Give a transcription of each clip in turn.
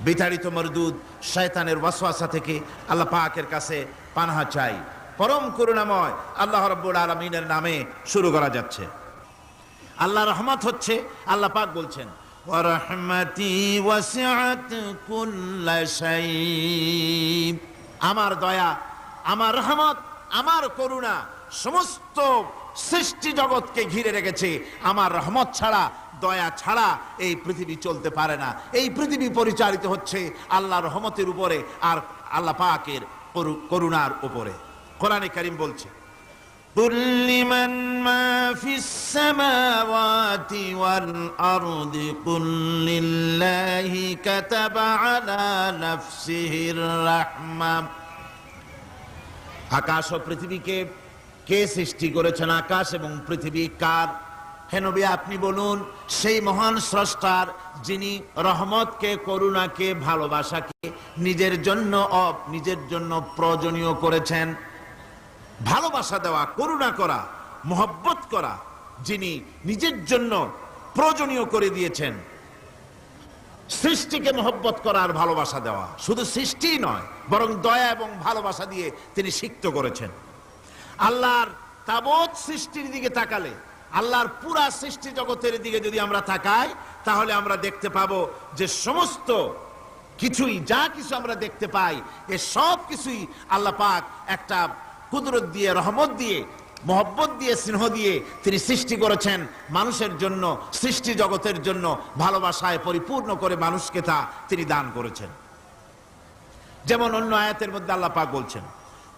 বিতাড়িত মরদুদ শয়তানের ওয়াসওয়াসা থেকে আল্লাহ পাকের কাছে পানাহা চাই। পরম করুণাময় আল্লাহ রাব্বুল আলামিনের নামে শুরু করা যাচ্ছে। আল্লাহ রহমত হচ্ছে, আল্লাহ পাক বলছেন ওয়া রাহমাতি ওয়াসিআত কুল্লা শাই, আমার দয়া, আমার রহমত, আমার করুণা সমস্ত সৃষ্টি জগৎকে ঘিরে রেখেছে। আমার রহমত ছাড়া, দয়া ছাড়া এই পৃথিবী চলতে পারে না। এই পৃথিবী পরিচালিত হচ্ছে আল্লাহর রহমতের উপরে আর আল্লাহ পাকের করুণার উপরে। কোরআনে কারীম বলছে কুল লিমান মা ফিস সামাওয়াতি ওয়াল আরদি কুল লিল্লাহি কাতাবা আলা নাফসিহির রাহমা। আকাশ ও পৃথিবীকে কে সৃষ্টি করেছেন? আকাশ এবং পৃথিবী কার? হে নবী আপনি বলুন, সেই মহান স্রষ্টার, যিনি রহমতকে, করুণাকে, ভালোবাসাকে নিজের জন্য প্রয়োজনীয় করেছেন। ভালোবাসা দেওয়া, করুণা করা, মহব্বত করা, যিনি নিজের জন্য প্রয়োজনীয় করে দিয়েছেন। সৃষ্টিকে মহব্বত করা আর ভালোবাসা দেওয়া, শুধু সৃষ্টি নয় বরং দয়া এবং ভালোবাসা দিয়ে তিনি সিক্ত করেছেন। আল্লাহর তাবৎ সৃষ্টির দিকে তাকালে, আল্লাহর পুরা সৃষ্টি জগতের দিকে যদি আমরা তাকাই, তাহলে আমরা দেখতে পাবো যে সমস্ত কিছুই, যা কিছু আমরা দেখতে পাই, এ সব কিছুই আল্লাহ পাক একটা কুদরত দিয়ে, রহমত দিয়ে, মহব্বত দিয়ে, স্নেহ দিয়ে তিনি সৃষ্টি করেছেন মানুষের জন্য, সৃষ্টি জগতের জন্য। ভালোবাসায় পরিপূর্ণ করে মানুষকে তা তিনি দান করেছেন। যেমন অন্য আয়াতের মধ্যে আল্লাহ পাক বলছেন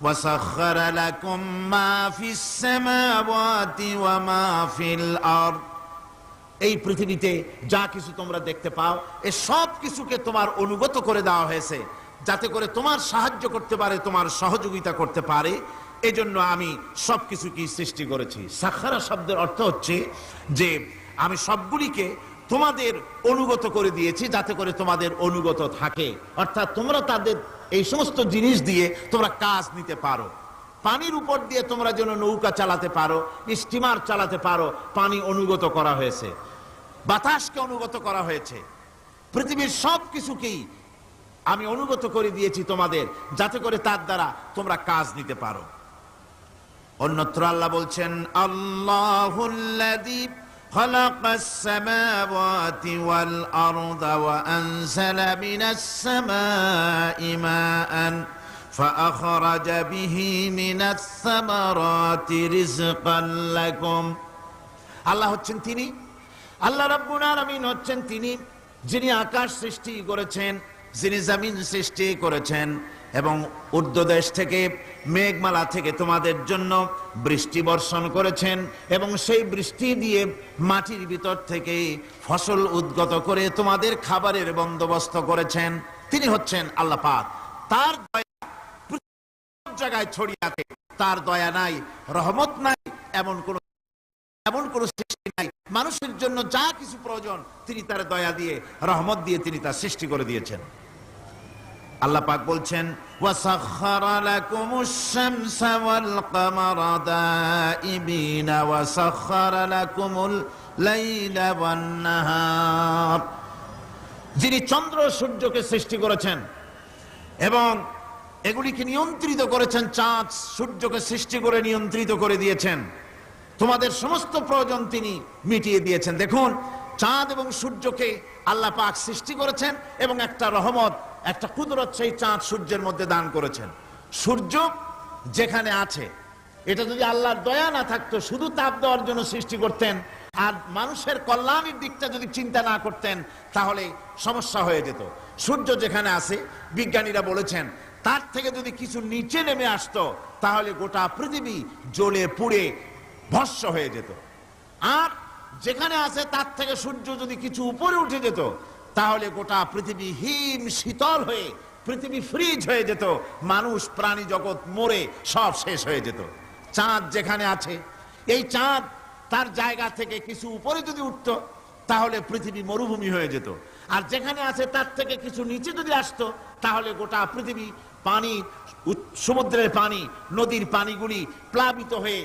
ওয়াসাখখারা লাকুম মা ফিস সামাওয়াতি ওয়া মা ফিল আরদ, এই পৃথিবীতে যা কিছু তোমরা দেখতে পাও, এ সব কিছুকে তোমার অনুগত করে দেওয়া হয়েছে, যাতে করে তোমার সাহায্য করতে পারে, তোমার সহযোগিতা করতে পারে। এজন্য আমি সবকিছুকে সৃষ্টি করেছি। সাখারা শব্দের অর্থ হচ্ছে যে আমি সবগুলিকে তোমাদের অনুগত করে দিয়েছি, যাতে করে তোমাদের অনুগত থাকে। অর্থাৎ তোমরা তাদের এই সমস্ত জিনিস দিয়ে তোমরা কাজ নিতে পারো। পানির উপর দিয়ে তোমরা যেন নৌকা চালাতে পারো, স্টিমার চালাতে পারো, পানি অনুগত করা হয়েছে। বাতাসকে অনুগত করা হয়েছে। পৃথিবীর সব কিছুকেই আমি অনুগত করে দিয়েছি তোমাদের, যাতে করে তার দ্বারা তোমরা কাজ নিতে পারো। অন্যত্র আল্লাহ বলছেন আল্লাহুল্লাযী খালাকাস সামাওয়াতি ওয়াল আরদা ওয়া আনজালা মিনাস সামাই মাআন ফাআখরাজা বিহি মিনাস সামারাতি রিজকান লাকুম। আল্লাহ হচ্ছেন তিনি, আল্লাহ রাব্বুল আলামিন হচ্ছেন তিনি, যিনি আকাশ সৃষ্টি করেছেন, যিনি জমিন সৃষ্টি করেছেন এবং ঊর্ধ্বদেশ থেকে, মেঘমালা থেকে তোমাদের জন্য বৃষ্টি বর্ষণ করেছেন এবং সেই বৃষ্টি দিয়ে মাটির ভিতর থেকে ফসল উদ্গত করে তোমাদের খাবারের বন্দোবস্ত করেছেন। তিনি হচ্ছেন আল্লাহ পাক। তার দয়া সব জায়গায় ছড়িয়ে আছে। তার দয়া নাই, রহমত নাই, এমন কোন সৃষ্টি নাই। মানুষের জন্য যা কিছু প্রয়োজন তিনি তার দয়া দিয়ে, রহমত দিয়ে তিনি তা সৃষ্টি করে দিয়েছেন। আল্লাহ পাক বলছেন ওয়াসাখখারা লাকুমুশ শামসা ওয়াল কামারা দাইবিনা ওয়াসাখখারা লাকুমুল লাইলা ওয়ান নাহার, যিনি চন্দ্র সূর্যকে সৃষ্টি করেছেন এবং এগুলিকে নিয়ন্ত্রিত করেছেন, চাঁদ সূর্যকে সৃষ্টি করে নিয়ন্ত্রিত করে দিয়েছেন। তোমাদের সমস্ত প্রয়োজন তিনি মিটিয়ে দিয়েছেন। দেখুন, চাঁদ এবং সূর্যকে আল্লাহ পাক সৃষ্টি করেছেন এবং একটা রহমত, একটা কুদরত সেই চাঁদ সূর্যের মধ্যে দান করেছেন। সূর্য যেখানে আছে, এটা যদি আল্লাহর দয়া না থাকতো, শুধু তাপ দেওয়ার জন্য সৃষ্টি করতেন আর মানুষের কল্যাণের দিকটা যদি চিন্তা না করতেন, তাহলে সমস্যা হয়ে যেত। সূর্য যেখানে আছে, বিজ্ঞানীরা বলেছেন তার থেকে যদি কিছু নিচে নেমে আসতো, তাহলে গোটা পৃথিবী জ্বলে পুড়ে ভস্ম হয়ে যেত। আর যেখানে আছে তার থেকে সূর্য যদি কিছু উপরে উঠে যেত, তাহলে গোটা পৃথিবী হিম শীতল হয়ে, পৃথিবী ফ্রিজ হয়ে যেত, মানুষ প্রাণী জগৎ মরে সব শেষ হয়ে যেত। চাঁদ যেখানে আছে, এই চাঁদ তার জায়গা থেকে কিছু উপরে যদি উঠতো, তাহলে পৃথিবী মরুভূমি হয়ে যেত। আর যেখানে আছে তার থেকে কিছু নিচে যদি আসতো, তাহলে গোটা পৃথিবী পানি, সমুদ্রের পানি, নদীর পানিগুলি প্লাবিত হয়ে,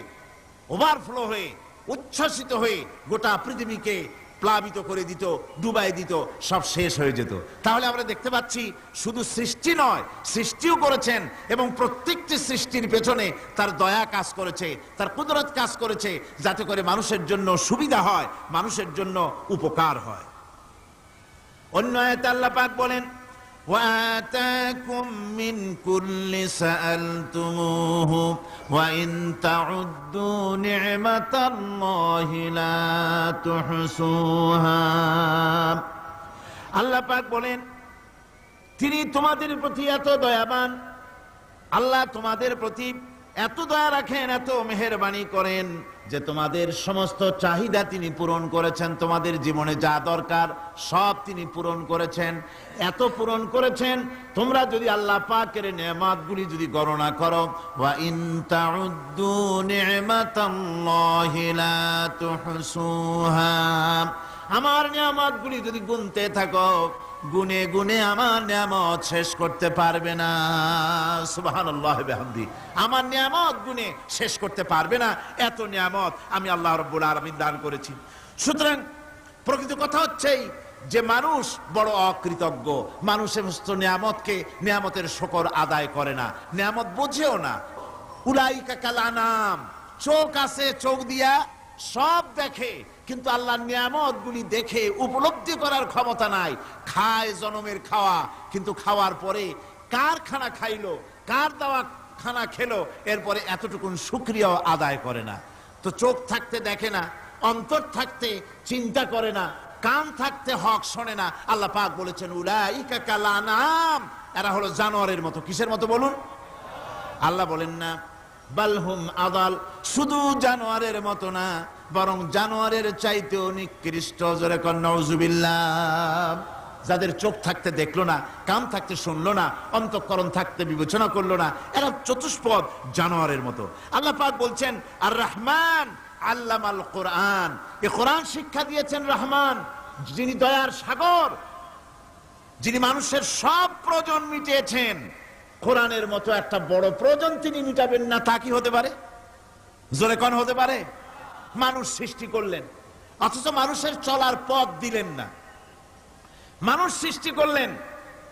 ওভারফ্লো হয়ে, উচ্ছ্বসিত হয়ে গোটা পৃথিবীকে প্লাবিত করে দিত, ডুবাই দিত, সব শেষ হয়ে যেত। তাহলে আমরা দেখতে পাচ্ছি শুধু সৃষ্টি নয়, সৃষ্টিও করেছেন এবং প্রত্যেকটি সৃষ্টির পেছনে তার দয়া কাজ করেছে, তার কুদরত কাজ করেছে, যাতে করে মানুষের জন্য সুবিধা হয়, মানুষের জন্য উপকার হয়। অন্য আয়াতে আল্লাহ পাক বলেন, وآتاكم من كل سألتموه وإن تعدوا نعمة الله لا تحصوها। আল্লাহ পাক বলেন, তিনি তোমাদের প্রতি এত দয়াবান, আল্লাহ তোমাদের প্রতি এত দয়া রাখেন, এত মেহেরবানি করেন যে তোমাদের সমস্ত চাহিদা তিনি পূরণ করেছেন। তোমাদের জীবনে যা দরকার সব তিনি পূরণ করেছেন, এত পূরণ করেছেন তোমরা যদি আল্লাহ পাকের নেয়ামতগুলি যদি গণনা করো, ওয়া ইন তাউদ্দু নি'মাতাল্লাহি লা তুহসুহা, আমার নিয়ামতগুলি যদি গুনতে থাকো, গুনে গুনে আমার নিয়ামত শেষ করতে পারবে না। সুবহানাল্লাহ বিহামদি, আমার নিয়ামত গুনে শেষ করতে পারবে না, এত নিয়ামত আমি আল্লাহ রাব্বুল আলামিন দান করেছি। সুতরাং প্রকৃত কথা হচ্ছে যে মানুষ বড় অকৃতজ্ঞ, মানুষ সমস্ত নিয়ামতকে, নিয়ামতের শুকর আদায় করে না, নিয়ামত বোঝেও না। উলাইকা কাল আনাম, চোখ আছে, চোখ দিয়া সব দেখে, কিন্তু আল্লাহর নিয়ামত গুলি দেখে উপলব্ধি করার ক্ষমতা নাই। খায় জনমের খাওয়া, কিন্তু খাওয়ার পরে কার খানা খাইলো, কার দেওয়া খানা খেলো, এরপরে এতটুকুন শুকরিয়াও আদায় করে না। তো চোখ থাকতে দেখে না, অন্তর থাকতে চিন্তা করে না, কান থাকতে হক শোনে না। আল্লাহ পাক বলেছেন, উলাইকা কাল আনাম, এরা হলো জানোয়ারের মতো। কিসের মতো বলুন? আল্লাহ বলেন না বালহুম আদাল, শুধু জানোয়ারের মতো না, বরং জানোয়ারের চাইতেও নিকৃষ্ট। জোরে কর নাউজুবিল্লাহ। যাদের চোখ থাকতে দেখলো না, কান থাকতে শুনলো না, অন্তঃকরণ থাকতে বিবেচনা করলো না, এরা চতুষ্পদ জানোয়ারের মতো। আল্লাহ পাক বলছেন, আর রহমান আল্লামাল কোরআন, এই কোরআন শিক্ষা দিয়েছেন রহমান, যিনি দয়ার সাগর, যিনি মানুষের সব প্রয়োজন মিটিয়েছেন। কোরআনের মতো একটা বড় প্রয়োজন তিনি মিটাবেন না, তা কি হতে পারে? জোরে কোন হতে পারে? মানুষ সৃষ্টি করলেন, অথচ মানুষের চলার পথ দিলেন না। মানুষ সৃষ্টি করলেন,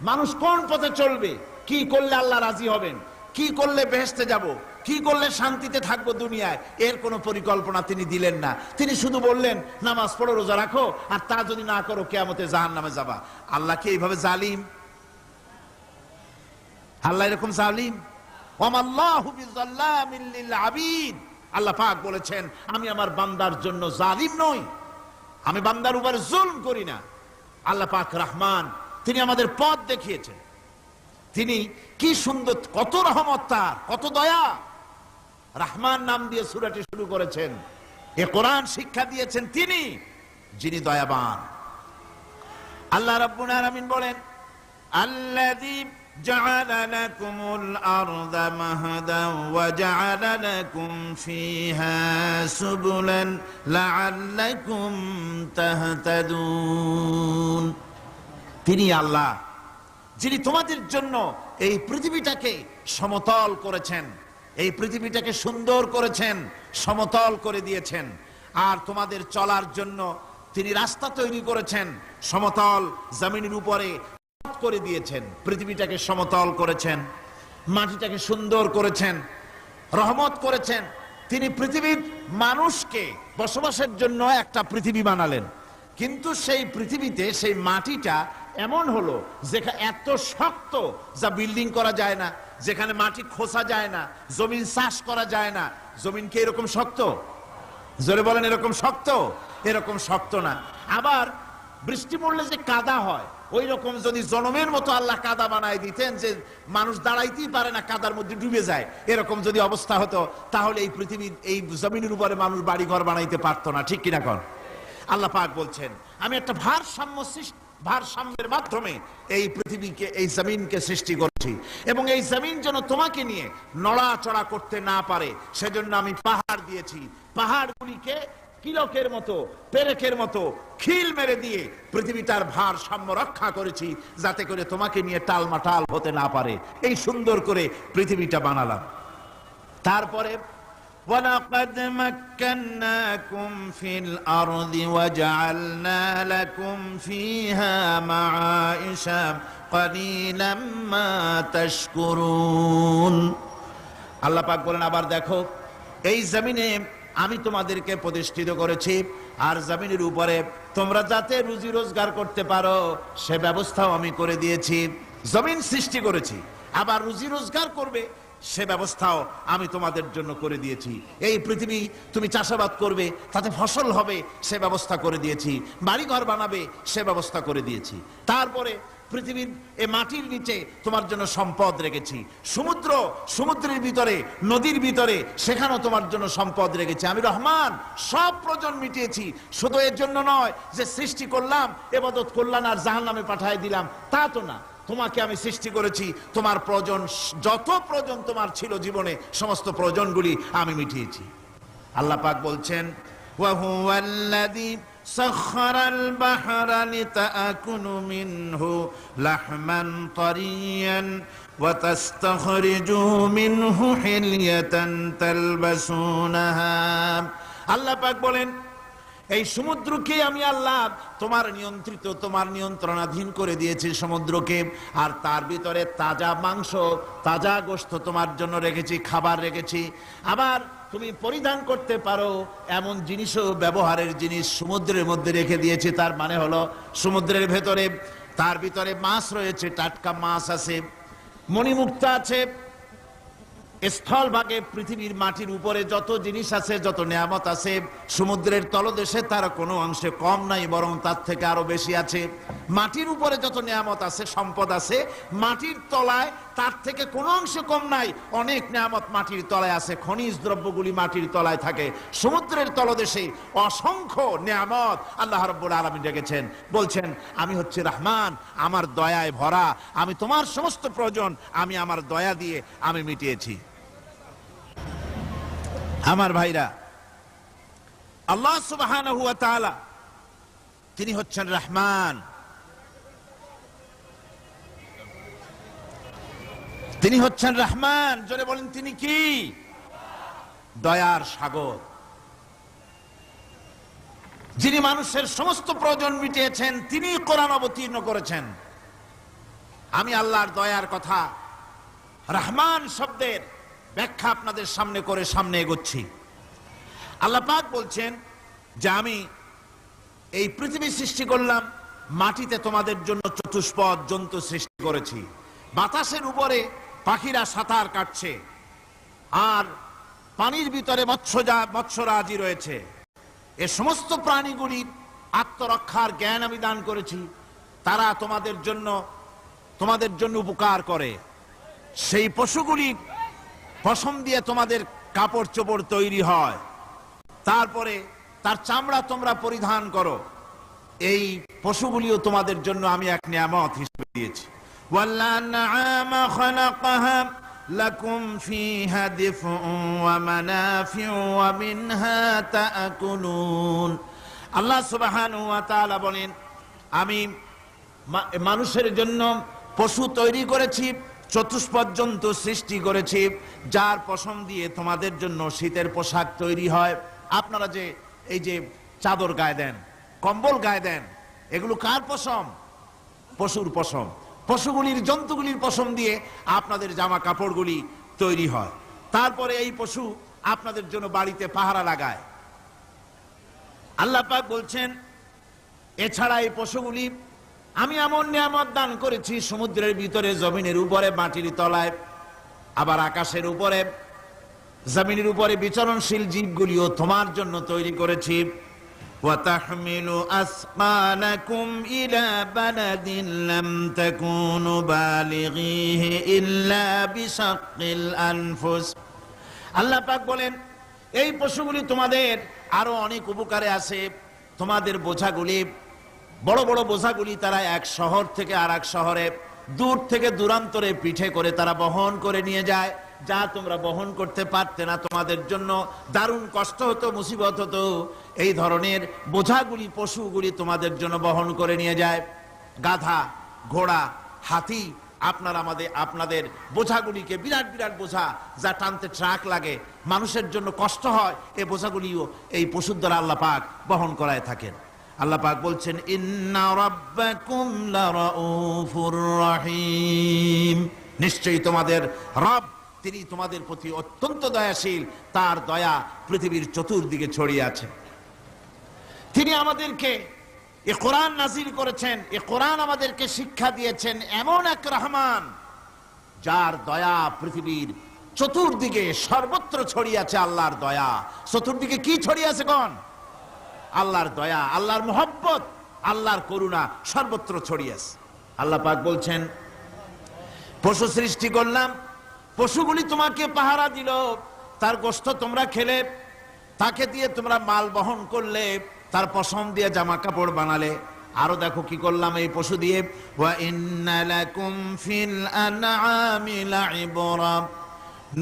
মানুষ কোন পথে চলবে, কি করলে আল্লাহ রাজি হবেন, কি করলে বেহেশতে যাব, কি করলে শান্তিতে থাকবো দুনিয়ায়, এর কোনো পরিকল্পনা তিনি দিলেন না। তিনি শুধু বললেন, নামাজ পড়ো, রোজা রাখো, আর তা যদি না করো কিয়ামতে জাহান্নামে যাবা। আল্লাহ কি এইভাবে জালিম? আল্লাহ এরকম জালিম? ওয়ামাল্লাহু বিযাল্লামিল লিল আবিদ। আল্লাহ পাক বলেছেন, আমি আমার বান্দার জন্য জালিম নই, আমি বান্দার উপর জুলম করি না। আল্লাহ পাক রহমান, তিনি আমাদের পথ দেখিয়েছেন। তিনি কি সুন্দর, কত রহমত তার, কত দয়া। রহমান নাম দিয়ে সূরাটি শুরু করেছেন। এ কোরআন শিক্ষা দিয়েছেন তিনি, যিনি দয়াবান। আল্লাহ রাব্বুল আলামিন বলেন, আল্লাযী جعل لكم الأرض مهدا وجعل لكم فيها سبلا لعلكم تهتدون। তিনি আল্লাহ, যিনি তোমাদের জন্য এই পৃথিবীটাকে সমতল করেছেন, এই পৃথিবীটাকে সুন্দর করেছেন, সমতল করে দিয়েছেন। আর তোমাদের চলার জন্য তিনি রাস্তা তৈরি করেছেন, সমতল জমিনের উপরে করে দিয়েছেন, পৃথিবীটাকে সমতল করেছেন, মাটিটাকে সুন্দর করেছেন, রহমত করেছেন। তিনি পৃথিবীর মানুষকে বসবাসের জন্য একটা পৃথিবী বানালেন, কিন্তু সেই পৃথিবীতে সেই মাটিটা এমন হলো যেখানে এত শক্ত যা বিল্ডিং করা যায় না, যেখানে মাটি খোসা যায় না, জমিন চাষ করা যায় না। জমিন কি এরকম শক্ত? জোরে বলেন, এরকম শক্ত? এরকম শক্ত না। আবার বৃষ্টি পড়লে যে কাদা হয়, ওই রকম যদি জনমের মতো আল্লাহ কাদা বানায় দিতেন যে মানুষ দাঁড়াইতেই পারে না, কাদার মধ্যে ডুবে যায়, এরকম যদি অবস্থা হতো, তাহলে এই পৃথিবীর এই জমিনের উপরে মানুষ বাড়ি ঘর বানাইতে পারতো না। ঠিক কিনা কর? আল্লাহ পাক বলছেন, আমি একটা ভারসাম্যের মাধ্যমে এই পৃথিবীকে, এই জমিনকে সৃষ্টি করেছি, এবং এই জমিন যেন তোমাকে নিয়ে নড়াচড়া করতে না পারে সেজন্য আমি পাহাড় দিয়েছি। পাহাড়গুলিকে কিলকের মতো, পেরেকের মতো খিল মেরে দিয়ে পৃথিবীটার ভারসাম্য রক্ষা করেছি, যাতে করে তোমাকে নিয়ে টালমাটাল হতে না পারে। এই সুন্দর করে পৃথিবীটা বানালাম। তারপরে وَلَقَدْ مَكَّنَّاكُمْ فِي الْأَرْضِ وَجَعَلْنَا لَكُمْ فِيهَا مَعَائِشَ قَلِيلًا مَا تَشْكُرُونَ। আল্লাহ পাক বলেন, আবার দেখো, এই জমিনে আমি তোমাদেরকে প্রতিষ্ঠিত করেছি, আর জমিনের উপরে তোমরা যাতে রুজি রোজগার করতে পারো সে ব্যবস্থাও আমি করে দিয়েছি। জমিন সৃষ্টি করেছি, আবার রুজি রোজগার করবে সে ব্যবস্থাও আমি তোমাদের জন্য করে দিয়েছি। এই পৃথিবী তুমি চাষাবাদ করবে, তাতে ফসল হবে সে ব্যবস্থা করে দিয়েছি। বাড়িঘর বানাবে সে ব্যবস্থা করে দিয়েছি। তারপরে পৃথিবীর এই মাটির নিচে তোমার জন্য সম্পদ রেখেছি। সমুদ্রের ভিতরে, নদীর ভিতরে, সেখানেও তোমার জন্য সম্পদ রেখেছি। আমি রহমান, সব প্রয়োজন মিটিয়েছি। শুধু এর জন্য নয় যে সৃষ্টি করলাম, ইবাদত করলাম আর জাহান্নামে পাঠিয়ে দিলাম, তা তো না। তোমাকে আমি সৃষ্টি করেছি, তোমার প্রয়োজন, যত প্রয়োজন তোমার ছিল জীবনে, সমস্ত প্রয়োজনগুলি আমি মিটিয়েছি। আল্লাহ পাক বলছেন, وَهُوَ الَّذِي سَخَّرَ الْبَحْرَ لِتَأْكُلُوا مِنْهُ لَحْمًا طَرِيًّا وَتَسْتَخْرِجُوا مِنْهُ حِلْيَةً تَلْبَسُونَهَا। আল্লাহ পাক বলেন, এই সমুদ্রকে আমি আল্লাহ তোমার নিয়ন্ত্রিত, তোমার নিয়ন্ত্রণাধীন করে দিয়েছি সমুদ্রকে, আর তার ভিতরে তাজা মাংস, তাজা গোশত তোমার জন্য রেখেছি, খাবার রেখেছি। আবার তুমি পরিধান করতে পারো এমন জিনিসও, ব্যবহারের জিনিস সমুদ্রের মধ্যে রেখে দিয়েছি। তার মানে হলো সমুদ্রের ভেতরে, তার ভিতরে মাছ রয়েছে, টাটকা মাছ আছে, মণিমুক্তা আছে। স্থলভাগে পৃথিবীর মাটির উপরে যত জিনিস আছে, যত নিয়ামত আছে, সমুদ্রের তলদেশে তার কোনো অংশে কম নাই, বরং তার থেকে আরো বেশি আছে। মাটির উপরে যত নিয়ামত আছে, সম্পদ আছে, মাটির তলায় তার থেকে কোনো অংশে কম নাই। অনেক নিয়ামত মাটির তলায় আছে, খনিজ দ্রব্যগুলি মাটির তলায় থাকে। সমুদ্রের তলদেশে অসংখ্য নিয়ামত আল্লাহ রাব্বুল আলামিন রেখেছেন। বলছেন, আমি হচ্ছে রহমান, আমার দয়ায় ভরা, আমি তোমার সমস্ত প্রয়োজন আমি আমার দয়া দিয়ে আমি মিটিয়েছি। আমার ভাইরা, আল্লাহ সুবহানাহু ওয়া তাআলা তিনি হচ্ছেন রহমান, তিনি হচ্ছেন রহমান। জোরে বলেন, তিনি কি? দয়ার সাগর, যিনি মানুষের সমস্ত প্রয়োজন মিটিয়েছেন, তিনি কোরআন অবতীর্ণ করেছেন। আমি আল্লাহর দয়ার কথা, রহমান শব্দের ব্যাখ্যা আপনাদের সামনে করে সামনে এগোচ্ছি। আল্লাহ পাক বলছেন যে আমি এই পৃথিবী সৃষ্টি করলাম, মাটিতে তোমাদের জন্য চতুষ্পদ জন্তু সৃষ্টি করেছি, বাতাসের উপরে পাখিরা সাঁতার কাটছে, আর পানির ভিতরে মৎস্যরাজি রয়েছে। এ সমস্ত প্রাণীগুলির আত্মরক্ষার জ্ঞান আমি দান করেছি। তারা তোমাদের জন্য উপকার করে। সেই পশুগুলি পশম দিয়ে তোমাদের কাপড় চোপড় তৈরি হয়, তারপরে তার চামড়া তোমরা পরিধান করো। এই পশুগুলিও তোমাদের জন্য আমি এক নিয়ামত হিসেবে দিয়েছি। وَالْأَنْعَامَ خَلَقَهَا لَكُمْ فِيهَا دِفْءٌ وَمَنَافِعُ وَمِنْهَا تَأْكُلُونَ। আল্লাহ সুবহানাহু ওয়া তাআলা বলেন, আমি মানুষের জন্য পশু তৈরি করেছি, চতুষ্পদ জন্তু সৃষ্টি করেছি, যার পশম দিয়ে তোমাদের জন্য শীতের পোশাক তৈরি হয়। আপনারা যে এই যে চাদর গায়ে দেন, কম্বল গায়ে দেন, এগুলো কার পশম? পশুর পশম। পশুগুলির, জন্তুগুলির পশম দিয়ে আপনাদের জামা কাপড়গুলি তৈরি হয়। তারপরে এই পশু আপনাদের জন্য বাড়িতে পাহারা লাগায়। আল্লাহ পাক বলছেন, এছাড়া এই পশুগুলি আমি এমন নিয়ামত দান করেছি সমুদ্রের ভিতরে, জমিনের উপরে, মাটির তলায়, আবার আকাশের উপরে, জমিনের উপরে বিচরণশীল জীবগুলিও তোমার জন্য তৈরি করেছি। وَتَحْمِلُ أَثْقَالَكُمْ إِلَى بَلَدٍ لَمْ تَكُونُوا بَالِغِيهِ إِلَّا بِشَقِّ الْأَنفُسِ। আল্লাহ পাক বলেন, এই পশুগুলি তোমাদের আরো অনেক উপকারে আসে। তোমাদের বোঝাগুলি, বড় বড় বোঝাগুলি তারা এক শহর থেকে আর এক শহরে, দূর থেকে দূরান্তরে পিঠে করে তারা বহন করে নিয়ে যায়, যা তোমরা বহন করতে পারতে না। তোমাদের জন্য দারুণ কষ্ট হতো, মুসিবত হতো। এই ধরনের বোঝাগুলি, পশুগুলি তোমাদের জন্য বহন করে নিয়ে যায়। গাধা, ঘোড়া, হাতি, আপনাদের বোঝাগুলিকে, বিরাট বিরাট বোঝা যা টানতে ট্রাক লাগে, মানুষের জন্য কষ্ট হয়, এই বোঝাগুলিও এই পশুর দ্বারা আল্লাহ পাক বহন করায় থাকেন। আল্লাহ পাক বলছেন ইন্না রাব্বাকুম লারাউফুর রহিম, নিশ্চয়ই তোমাদের রব তিনি তোমাদের প্রতি অত্যন্ত দয়াশীল, তার দয়া পৃথিবীর চতুর্দিকে ছড়িয়ে আছে। তিনি আমাদেরকে এই কোরআন নাজিল করেছেন, এই কোরআন আমাদেরকে শিক্ষা দিয়েছেন এমন এক রহমান যার দয়া পৃথিবীর চতুর্দিকে সর্বত্র ছড়িয়ে আছে। আল্লাহর দয়া চতুর্দিকে কি ছড়িয়ে আছে কোন? আল্লাহর দয়া, আল্লাহর মোহব্বত, আল্লাহর করুণা সর্বত্র ছড়িয়ে আছে। আল্লাহ পাক বলছেন পশু সৃষ্টি করলাম, পশুগুলি তোমাকে পাহারা দিল, তার গোশত তোমরা খেলে, তাকে দিয়ে তোমরা মাল বহন করলে, তার পশম দিয়ে জামা কাপড় বানালে। আরো দেখো কি করলাম এই পশু দিয়ে, ওয়া ইন্না লাকুম ফিল আনআমি লাইবরা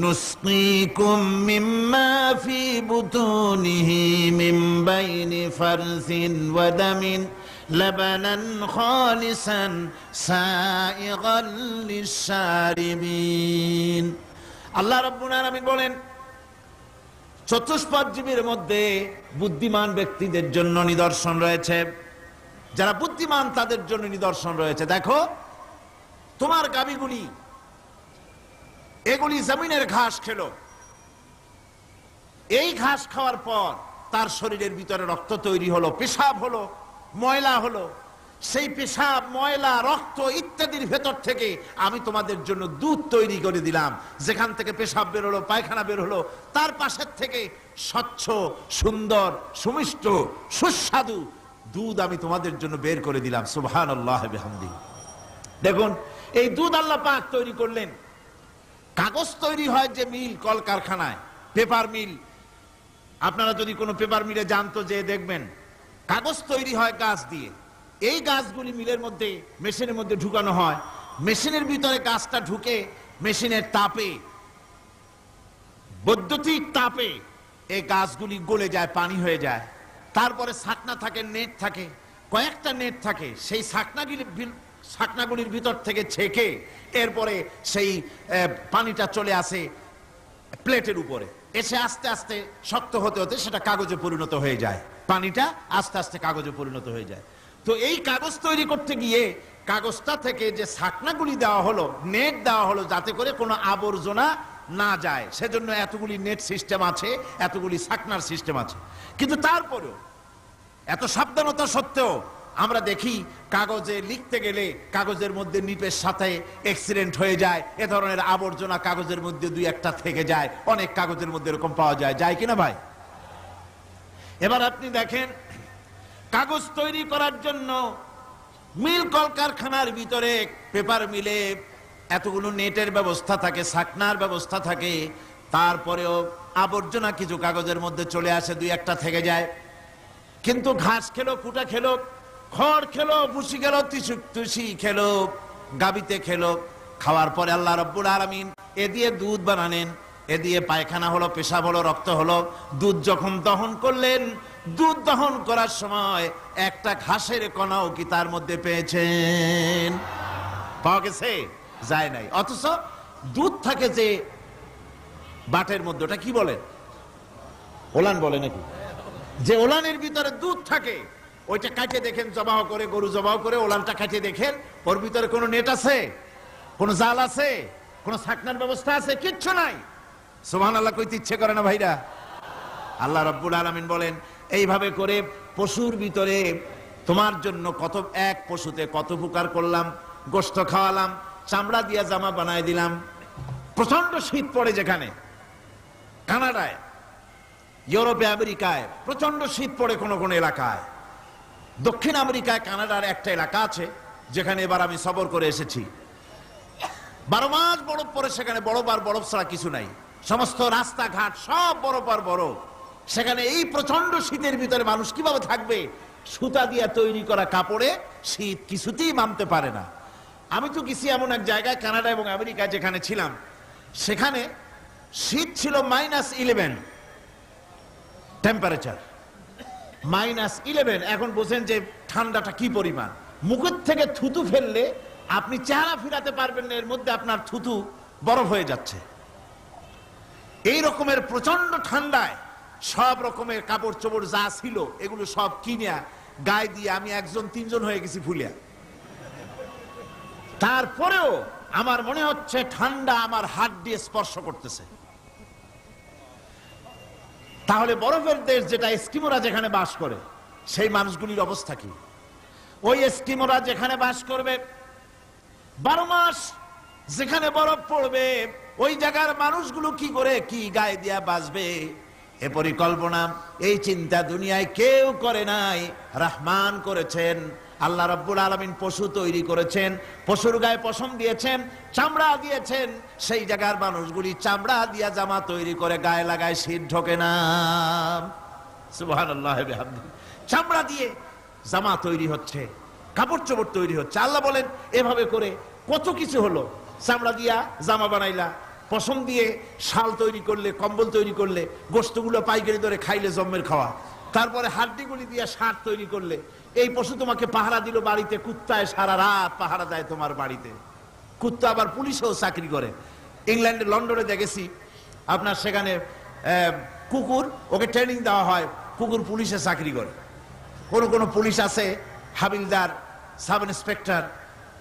নুসকিকুম মিম্মা ফি বুতুনিহি মিন বাইনি ফারসিন ওয়া দামিন লাবানান খালিসান সাইগাল লিশারিবিন। আল্লাহ রাব্বুল আলামিন বলেন চতুষ্পদ জীবের মধ্যে বুদ্ধিমান ব্যক্তিদের জন্য নিদর্শন রয়েছে, যারা বুদ্ধিমান তাদের জন্য নিদর্শন রয়েছে। দেখো তোমার গাভীগুলি এগুলি জমিনের ঘাস খেলো, এই ঘাস খাওয়ার পর তার শরীরের ভিতরে রক্ত তৈরি হলো, পেশাব হলো, ময়লা হলো, সেই পেশাব, ময়লা, রক্ত ইত্যাদির ভেতর থেকে আমি তোমাদের জন্য দুধ তৈরি করে দিলাম। যেখান থেকে পেশাব বের হলো, পায়খানা বের হলো, তার পাশের থেকে স্বচ্ছ, সুন্দর, সুমিষ্ট, সুস্বাদু দুধ আমি তোমাদের জন্য বের করে দিলাম। সুবহানাল্লাহ বিহামদিহি। দেখুন এই দুধ আল্লাহ পাক তৈরি করলেন। কাগজ তৈরি হয় যে মিল, কলকারখানায়, পেপার মিল, আপনারা যদি কোনো পেপার মিলে জানতো যে দেখবেন কাগজ তৈরি হয় গাছ দিয়ে। এই গাছগুলি মিলের মধ্যে, মেশিনের মধ্যে ঢুকানো হয়, মেশিনের ভিতরে গাছটা ঢুকে মেশিনের তাপে, বৈদ্যুতিক তাপে এই গাছগুলি গলে যায়, পানি হয়ে যায়। তারপরে ছাকনা থাকে, নেট থাকে, কয়েকটা নেট থাকে, সেই ছাকনাগুলির ভিতর থেকে ছেঁকে এরপরে সেই পানিটা চলে আসে প্লেটের উপরে, এসে আস্তে আস্তে শক্ত হতে হতে সেটা কাগজে পরিণত হয়ে যায়, পানিটা আস্তে আস্তে কাগজে পরিণত হয়ে যায়। তো এই কাগজ তৈরি করতে গিয়ে কাগজটা থেকে যে ছাকনাগুলি দেওয়া হলো, নেট দেওয়া হলো, যাতে করে কোনো আবর্জনা না যায়, সেজন্য এতগুলি নেট সিস্টেম আছে, এতগুলি ছাকনার সিস্টেম আছে। কিন্তু তারপরেও এত সাবধানতা সত্ত্বেও আমরা দেখি কাগজে লিখতে গেলে কাগজের মধ্যে নিপের সাথে অ্যাক্সিডেন্ট হয়ে যায়, এ ধরনের আবর্জনা কাগজের মধ্যে দুই একটা থেকে যায়, অনেক কাগজের মধ্যে এরকম পাওয়া যায়, যায় কিনা ভাই? এবার আপনি দেখেন কাগজ তৈরি করার জন্য মিল কলকারখানার ভিতরে, পেপার মিলে এতগুলো নেটের ব্যবস্থা থাকে, ছাকনার ব্যবস্থা থাকে, তারপরেও আবর্জনা কিছু কাগজের মধ্যে চলে আসে, দুই একটা থেকে যায়। কিন্তু ঘাস খেলো, কুটা খেলো, খড় খেলো, ভুসি খেলো, তুষি খেলো, গাবিতে খেলো, খাওয়ার পরে আল্লাহ রাব্বুল আলামিন এ দিয়ে দুধ বানালেন, এ দিয়ে পায়খানা হলো, পেশাব হলো, রক্ত হলো। দুধ যখন দহন করলেন, দুধ দহন করার সময় একটা ঘাসের কণাও কি তার মধ্যে পেয়েছেন? পাওয়া গেছে? যায় নাই। অথচ দুধ থাকে যে বাটের মধ্যে, ওটা কি বলে? ওলান বলে নাকি? যে ওলানের ভিতরে দুধ থাকে, ওইটা কাটে দেখেন, জবাহ করে, গরু জবাহ করে ওলানটা কাটে দেখেন, ওর ভিতরে কোনো নেট আছে, কোনো জাল আছে, কোনো ছাকনার ব্যবস্থা আছে? কিচ্ছু নাই। সুবহানাল্লাহ কইতে ইচ্ছে করে না ভাইরা? আল্লাহ রাব্বুল আলামিন বলেন এইভাবে করে পশুর ভিতরে তোমার জন্য কত, এক পশুতে কত উপকার করলাম, গোশত খাওয়ালাম, চামড়া দিয়া জামা বানায় দিলাম। প্রচন্ড শীত পড়ে যেখানে, কানাডায়, ইউরোপে, আমেরিকায় প্রচন্ড শীত পড়ে কোন কোন এলাকায়। দক্ষিণ আমেরিকায়, কানাডার একটা এলাকা আছে যেখানে এবার আমি সফর করে এসেছি। 12 মাস বরফ পড়ে সেখানে, বরফ আর বরফ ছাড়া কিছু নাই, সমস্ত রাস্তাঘাট সব বরফ আর বরফ। সেখানে এই প্রচন্ড শীতের ভিতরে মানুষ কিভাবে থাকবে? সুতা দিয়ে তৈরি করা কাপড়ে শীত কিছুতেই মানতে পারে না। আমি তো গেছি এমন এক জায়গায়, কানাডা এবং আমেরিকায় যেখানে ছিলাম, সেখানে শীত ছিল -11 টেম্পারেচার, -11। এখন বোঝেন যে ঠান্ডাটা কি পরিমাণ। মুখের থেকে থুতু ফেললে আপনি চেহারা ফিরাতে পারবেন না, এর মধ্যে আপনার থুতু বরফ হয়ে যাচ্ছে। এই রকমের প্রচন্ড ঠান্ডায় সব রকমের কাপড় চোপড় যা ছিল এগুলো সব কিনে গায়ে দিয়ে আমি 1-3 হয়ে গেছি ফুলিয়া। তারপরেও আমার মনে হচ্ছে ঠান্ডা আমার হাত দিয়ে স্পর্শ করতেছে। তাহলে বরফের দেশ যেটা এস্কিমোরা যেখানে বাস করে সেই মানুষগুলির অবস্থা কি? ওই এস্কিমোরা যেখানে বাস করবে 12 মাস যেখানে বরফ পড়বে ওই জায়গার মানুষগুলো কি করে কি গায়ে দিয়া বাঁচবে? এ পরিকল্পনা এই চিন্তা দুনিয়ায় কেউ করে নাই, রহমান করেছেন। আল্লাহ রাব্বুল আলামিন পশু তৈরি করেছেন, পশুর গায়ে পশম দিয়েছেন, চামড়া দিয়েছেন। সেই জায়গার মানুষগুলি চামড়া দিয়া জামা তৈরি করে গায়ে লাগায়, শীত ঢোকে না। সুবহানাল্লাহ বিহামদিহি। চামড়া দিয়ে জামা তৈরি হচ্ছে, কাপড় চোপড় তৈরি হচ্ছে। আল্লাহ বলেন এভাবে করে কত কিছু হলো। চামড়া দিয়া জামা বানাইলা, পশম দিয়ে শাল তৈরি করলে, কম্বল তৈরি করলে, গোশতগুলো পাইকারি দরে খাইলে জম্মের খাওয়া। তারপরে হাড্ডিগুলি দিয়ে শার্ট তৈরি করলে। এই পশু তোমাকে পাহারা দিল বাড়িতে, কুত্তায় সারা রাত পাহারা দেয় তোমার বাড়িতে। কুত্তা আবার পুলিশেও চাকরি করে। ইংল্যান্ডে লন্ডনে দেখেছি আপনার সেখানে কুকুর, ওকে ট্রেনিং দেওয়া হয়, কুকুর পুলিশে চাকরি করে। কোন কোন পুলিশ আছে হাবিলদার, সাব ইন্সপেক্টর,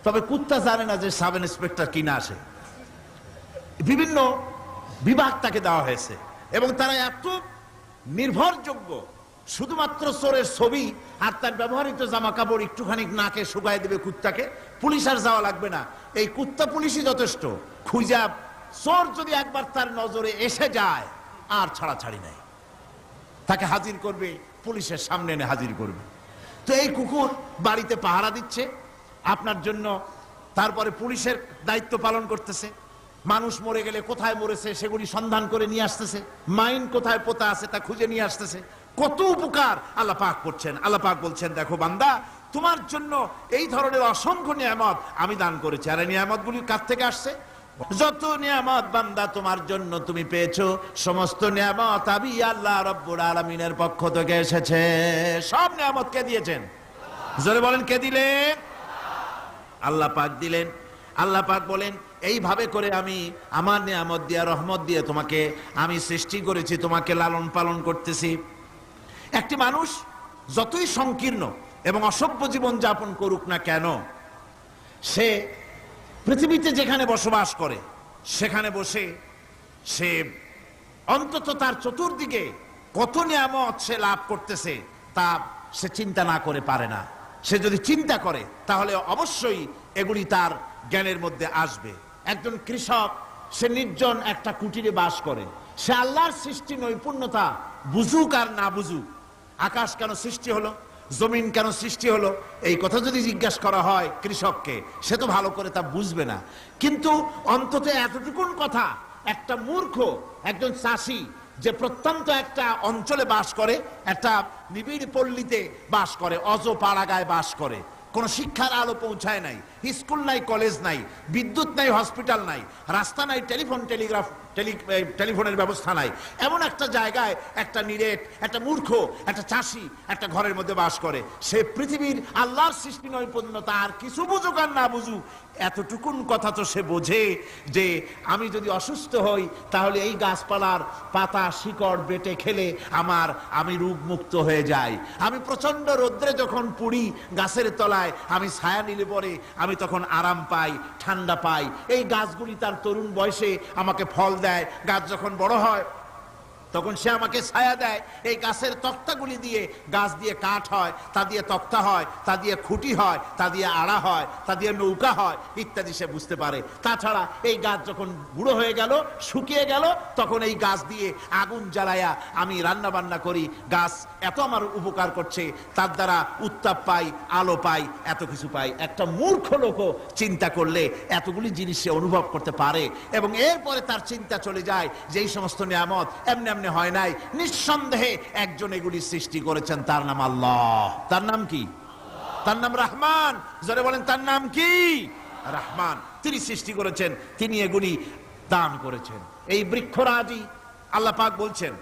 তবে কুত্তা জানে না যে সাব ইন্সপেক্টর কিনা আসে। বিভিন্ন বিভাগ তাকে দেওয়া হয়েছে এবং তারা এত নির্ভরযোগ্য, শুধুমাত্র চোরের ছবি আর তার ব্যবহৃত জামা কাপড় একটুখানি নাকে শুকায় দেবে কুত্তাকে, পুলিশ আর যাওয়া লাগবে না। এই কুত্তা পুলিশই যথেষ্ট। খুঁজা চোর যদি একবার তার নজরে এসে যায় আর ছাড়াছাড়ি নাই, তাকে হাজির করবে, পুলিশের সামনে এনে হাজির করবে। তো এই কুকুর বাড়িতে পাহারা দিচ্ছে আপনার জন্য, তারপরে পুলিশের দায়িত্ব পালন করতেছে। মানুষ মরে গেলে কোথায় মরেছে সেগুলি সন্ধান করে নিয়ে আসতেছে, মাইন কোথায় পোতা আছে তা খুঁজে নিয়ে আসতেছে। কত উপকার আল্লাহ পাক করছেন। আল্লাহ পাক বলছেন, দেখো বান্দা, তোমার জন্য এই ধরনের অসংখ্য নিয়ামত আমি দান করেছি। আর এই নিয়ামতগুলি কার থেকে আসছে? যত নিয়ামত বান্দা তোমার জন্য তুমি পেয়েছো, সমস্ত নিয়ামত আমি আল্লাহ রাব্বুল আলামিনের পক্ষ থেকে এসেছে। সব নিয়ামত কে দিয়েছেন? জোরে বলেন, কে দিলেন? আল্লাহ পাক দিলেন। আল্লাহ পাক বলেন, এইভাবে করে আমি আমার নিয়ামত দিয়ে, রহমত দিয়ে তোমাকে আমি সৃষ্টি করেছি, তোমাকে লালন পালন করতেছি। একটি মানুষ যতই সংকীর্ণ এবং অসভ্য জীবন যাপন করুক না কেন, সে পৃথিবীতে যেখানে বসবাস করে সেখানে বসে সে অন্তত তার চতুর্দিকে কত নিয়ামত সে লাভ করতেছে তা সে চিন্তা না করে পারে না। সে যদি চিন্তা করে তাহলে অবশ্যই এগুলি তার জ্ঞানের মধ্যে আসবে। একজন কৃষক, সে নির্জন একটা কুটিরে বাস করে। সে আল্লাহর সৃষ্টি নৈপুণ্যতা বুঝুক আর না বুঝুক, আকাশ কেন সৃষ্টি হলো, জমিন কেন সৃষ্টি হলো, এই কথা যদি জিজ্ঞাসা করা হয় কৃষককে, সে তো ভালো করে তা বুঝবে না। কিন্তু অন্তত এতটুকুন কথা একটা মূর্খ, একজন চাষি যে প্রত্যন্ত একটা অঞ্চলে বাস করে, একটা নিবিড় পল্লীতে বাস করে, অজ পাড়াগায় বাস করে, কোন শিক্ষার আলো পৌঁছায় নাই, স্কুল নাই, কলেজ নাই, বিদ্যুৎ নাই, হসপিটাল নাই, রাস্তা নাই, টেলিফোনের ব্যবস্থা নাই, এমন একটা জায়গায় একটা নিরেট, একটা মূর্খ, একটা চাষি একটা ঘরের মধ্যে বাস করে। সে পৃথিবীর আল্লাহর সৃষ্টি নৈপুণ্যতা আর কিছু বুঝুক আর না বুঝুক, এতটুকুন কথা তো সে বোঝে যে আমি যদি অসুস্থ হই তাহলে এই গাছপালার পাতা শিকড় বেটে খেলে আমি রোগমুক্ত হয়ে যাই। আমি প্রচন্ড রোদ্রে যখন পুড়ি গাছের তলায়, আমি ছায়া নিলে পরে আমি তখন আরাম পাই, ঠান্ডা পাই। এই গাছগুলি তার তরুণ বয়সে আমাকে ফল দেয়, গাছ যখন বড় হয় তখন সে আমাকে ছায়া দেয়। এই গাছের তক্তাগুলি দিয়ে, গাছ দিয়ে কাঠ হয়, তা দিয়ে তক্তা হয়, তা দিয়ে খুঁটি হয়, তা দিয়ে আড়া হয়, তা দিয়ে নৌকা হয় ইত্যাদি সে বুঝতে পারে। তাছাড়া এই গাছ যখন বুড়ো হয়ে গেল, শুকিয়ে গেল, তখন এই গাছ দিয়ে আগুন জ্বালায়া আমি রান্না বান্না করি। গাছ এত আমার উপকার করছে, তার দ্বারা উত্তাপ পাই, আলো পাই, এত কিছু পাই। একটা মূর্খ লোকও চিন্তা করলে এতগুলি জিনিস সে অনুভব করতে পারে এবং এরপরে তার চিন্তা চলে যায় যে এই সমস্ত নিয়ামত এমনি হয় নাই, নিঃসন্দেহে একজন এগুলি সৃষ্টি করেছেন, তার নাম আল্লাহ। তার নাম কি? তার নাম রহমান। যারা বলেন তার নাম কি? রহমান। তিনি সৃষ্টি করেছেন, তিনি এগুলি দান করেছেন। এই বৃক্ষরাজি আল্লাহ পাক বলছেন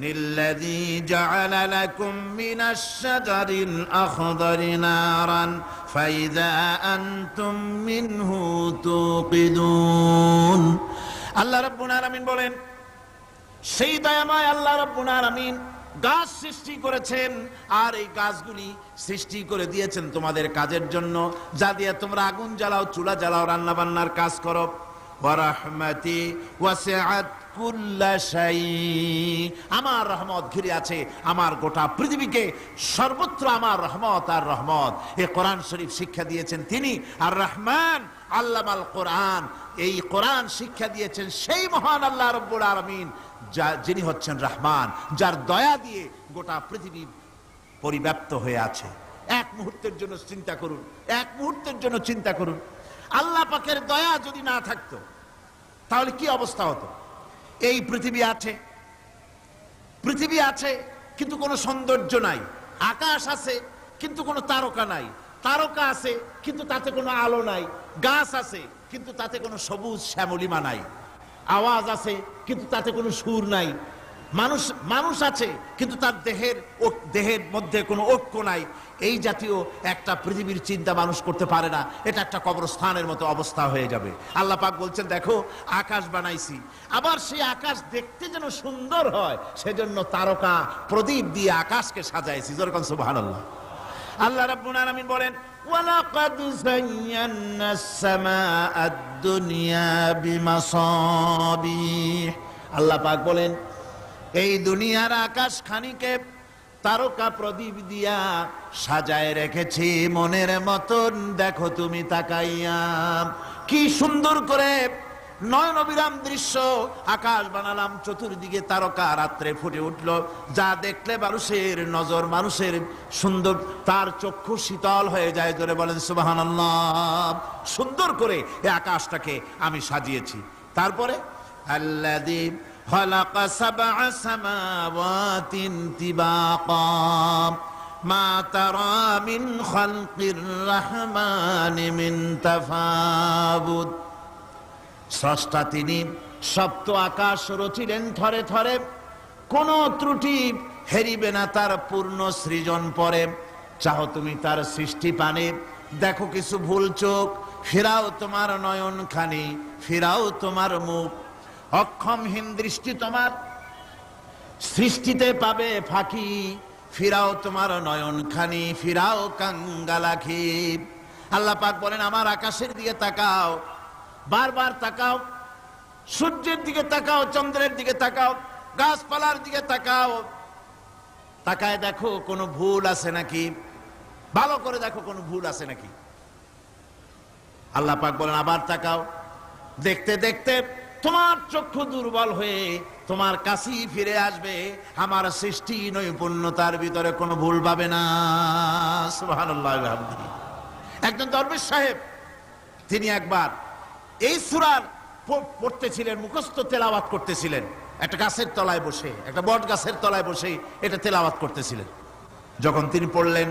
নিল্লাযী জাআলা লাকুম মিনাশ শাজারিল আখদারি নারান ফাইযা আনতুম মিনহু তুকিদুন। আল্লাহ রাব্বুল আলামিন বলেন, সেই দয়াময় আল্লাহ রাব্বুল আলামিন গাছ সৃষ্টি করেছেন, আর এই গাছগুলি সৃষ্টি করে দিয়েছেন তোমাদের কাজের জন্য, যা দিয়ে তোমরা আগুন জ্বালাও, চুলা জ্বালাও, রান্না বান্নার কাজ করো। ওয়া রাহমাতি ওয়াসিআত কুল্লা শাই, আমার রহমত ঘিরে আছে আমার গোটা পৃথিবীকে, সর্বত্র আমার রহমত আর রহমত। এই কোরআন শরীফ শিক্ষা দিয়েছেন তিনি আর রহমান আল্লামাল কোরআন, এই কোরআন শিক্ষা দিয়েছেন সেই মহান আল্লাহ রাব্বুল আলামিন, যিনি হচ্ছেন রহমান, যার দয়া দিয়ে গোটা পৃথিবী পরিব্যাপ্ত হয়ে আছে। এক মুহূর্তের জন্য চিন্তা করুন, এক মুহূর্তের জন্য চিন্তা করুন, আল্লাহ পাকের দয়া যদি না থাকতো তাহলে কি অবস্থা হতো। এই পৃথিবী আছে কিন্তু কোনো সৌন্দর্য নাই, আকাশ আছে কিন্তু কোনো তারকা নাই, তারকা আছে কিন্তু তাতে কোনো আলো নাই, গাছ আছে কিন্তু তাতে কোনো সবুজ শ্যামলিমা নাই, আওয়াজ আছে কিন্তু তাতে কোনো সুর নাই, মানুষ আছে কিন্তু তার দেহের মধ্যে কোনো ঐক্য নাই। এই জাতীয় একটা পৃথিবীর চিন্তা মানুষ করতে পারে না, এটা একটা কবরস্থানের মতো অবস্থা হয়ে যাবে। আল্লাহ পাক বলছেন, দেখো আকাশ বানাইছি, আবার সেই আকাশ দেখতে যেন সুন্দর হয় সেজন্য তারকা প্রদীপ দিয়ে আকাশকে সাজাইছি। যেরকম সুবহানাল্লাহ। আল্লাহ রাব্বুল আলামিন বলেন, ওয়ালাকাদ যায়্যানাস সামাআদ দুনিয়া বিমাসাবিহ। আল্লাহ পাক বলেন, এই দুনিয়ার আকাশ খানিকে তারকা প্রদীপ দিয়া সাজায় রেখেছি মনের মতন, দেখো তুমি তাকাইয়া কি সুন্দর করে নয়নবিরাম দৃশ্য আকাশ বানালাম, চতুর্দিকে তারকা রাত্রে ফুটে উঠল, যা দেখলে মানুষের নজর, মানুষের সুন্দর, তার চক্ষু শীতল হয়ে যায়। জোরে বলেন সুবহানাল্লাহ। সুন্দর করে এই আকাশটাকে আমি সাজিয়েছি। তারপরে আল্লাযী খালাকা সাবআ সামাওয়াতিন তিবাকা মা তারা মিন খালকির রহমানি মিন তাফাবুত। স্রষ্টা তিনি সপ্ত আকাশ রচিলেন থরে থরে, কোন ত্রুটি হেরিবে না তার পূর্ণ সৃজন পরে। চাহো তুমি তার সৃষ্টি পানে, দেখো কিছু ভুল চোখ, ফিরাও তোমার নয়ন খানি, ফিরাও তোমার মুখ। অক্ষমহীন দৃষ্টি তোমার সৃষ্টিতে পাবে ফাঁকি, ফিরাও তোমার নয়ন খানি, ফিরাও কাঙ্গালাখি। আল্লাহ পাক বলেন, আমার আকাশের দিকে তাকাও, বারবার তাকাও, সূর্যের দিকে তাকাও, চন্দ্রের দিকে তাকাও, গাছপালার দিকে তাকাও, তাকায় দেখো কোনো ভুল আছে নাকি, ভালো করে দেখো কোনো ভুল আছে নাকি। আল্লাহ পাক বলেন, আবার তাকাও, দেখতে দেখতে তোমার চক্ষু দুর্বল হয়ে তোমার কাছেই ফিরে আসবে, আমার সৃষ্টি নৈপুণ্যতার ভিতরে কোনো ভুল পাবে না। সুবহানাল্লাহ। একজন দরবেশ সাহেব, তিনি একবার এই সূরা পড়তেছিলেন, মুখস্থ তেলাওয়াত করতেছিলেন, একটা গাছের তলায় বসে, একটা বট গাছের তলায় বসে এটা তেলাওয়াত করতেছিলেন। যখন তিনি পড়লেন,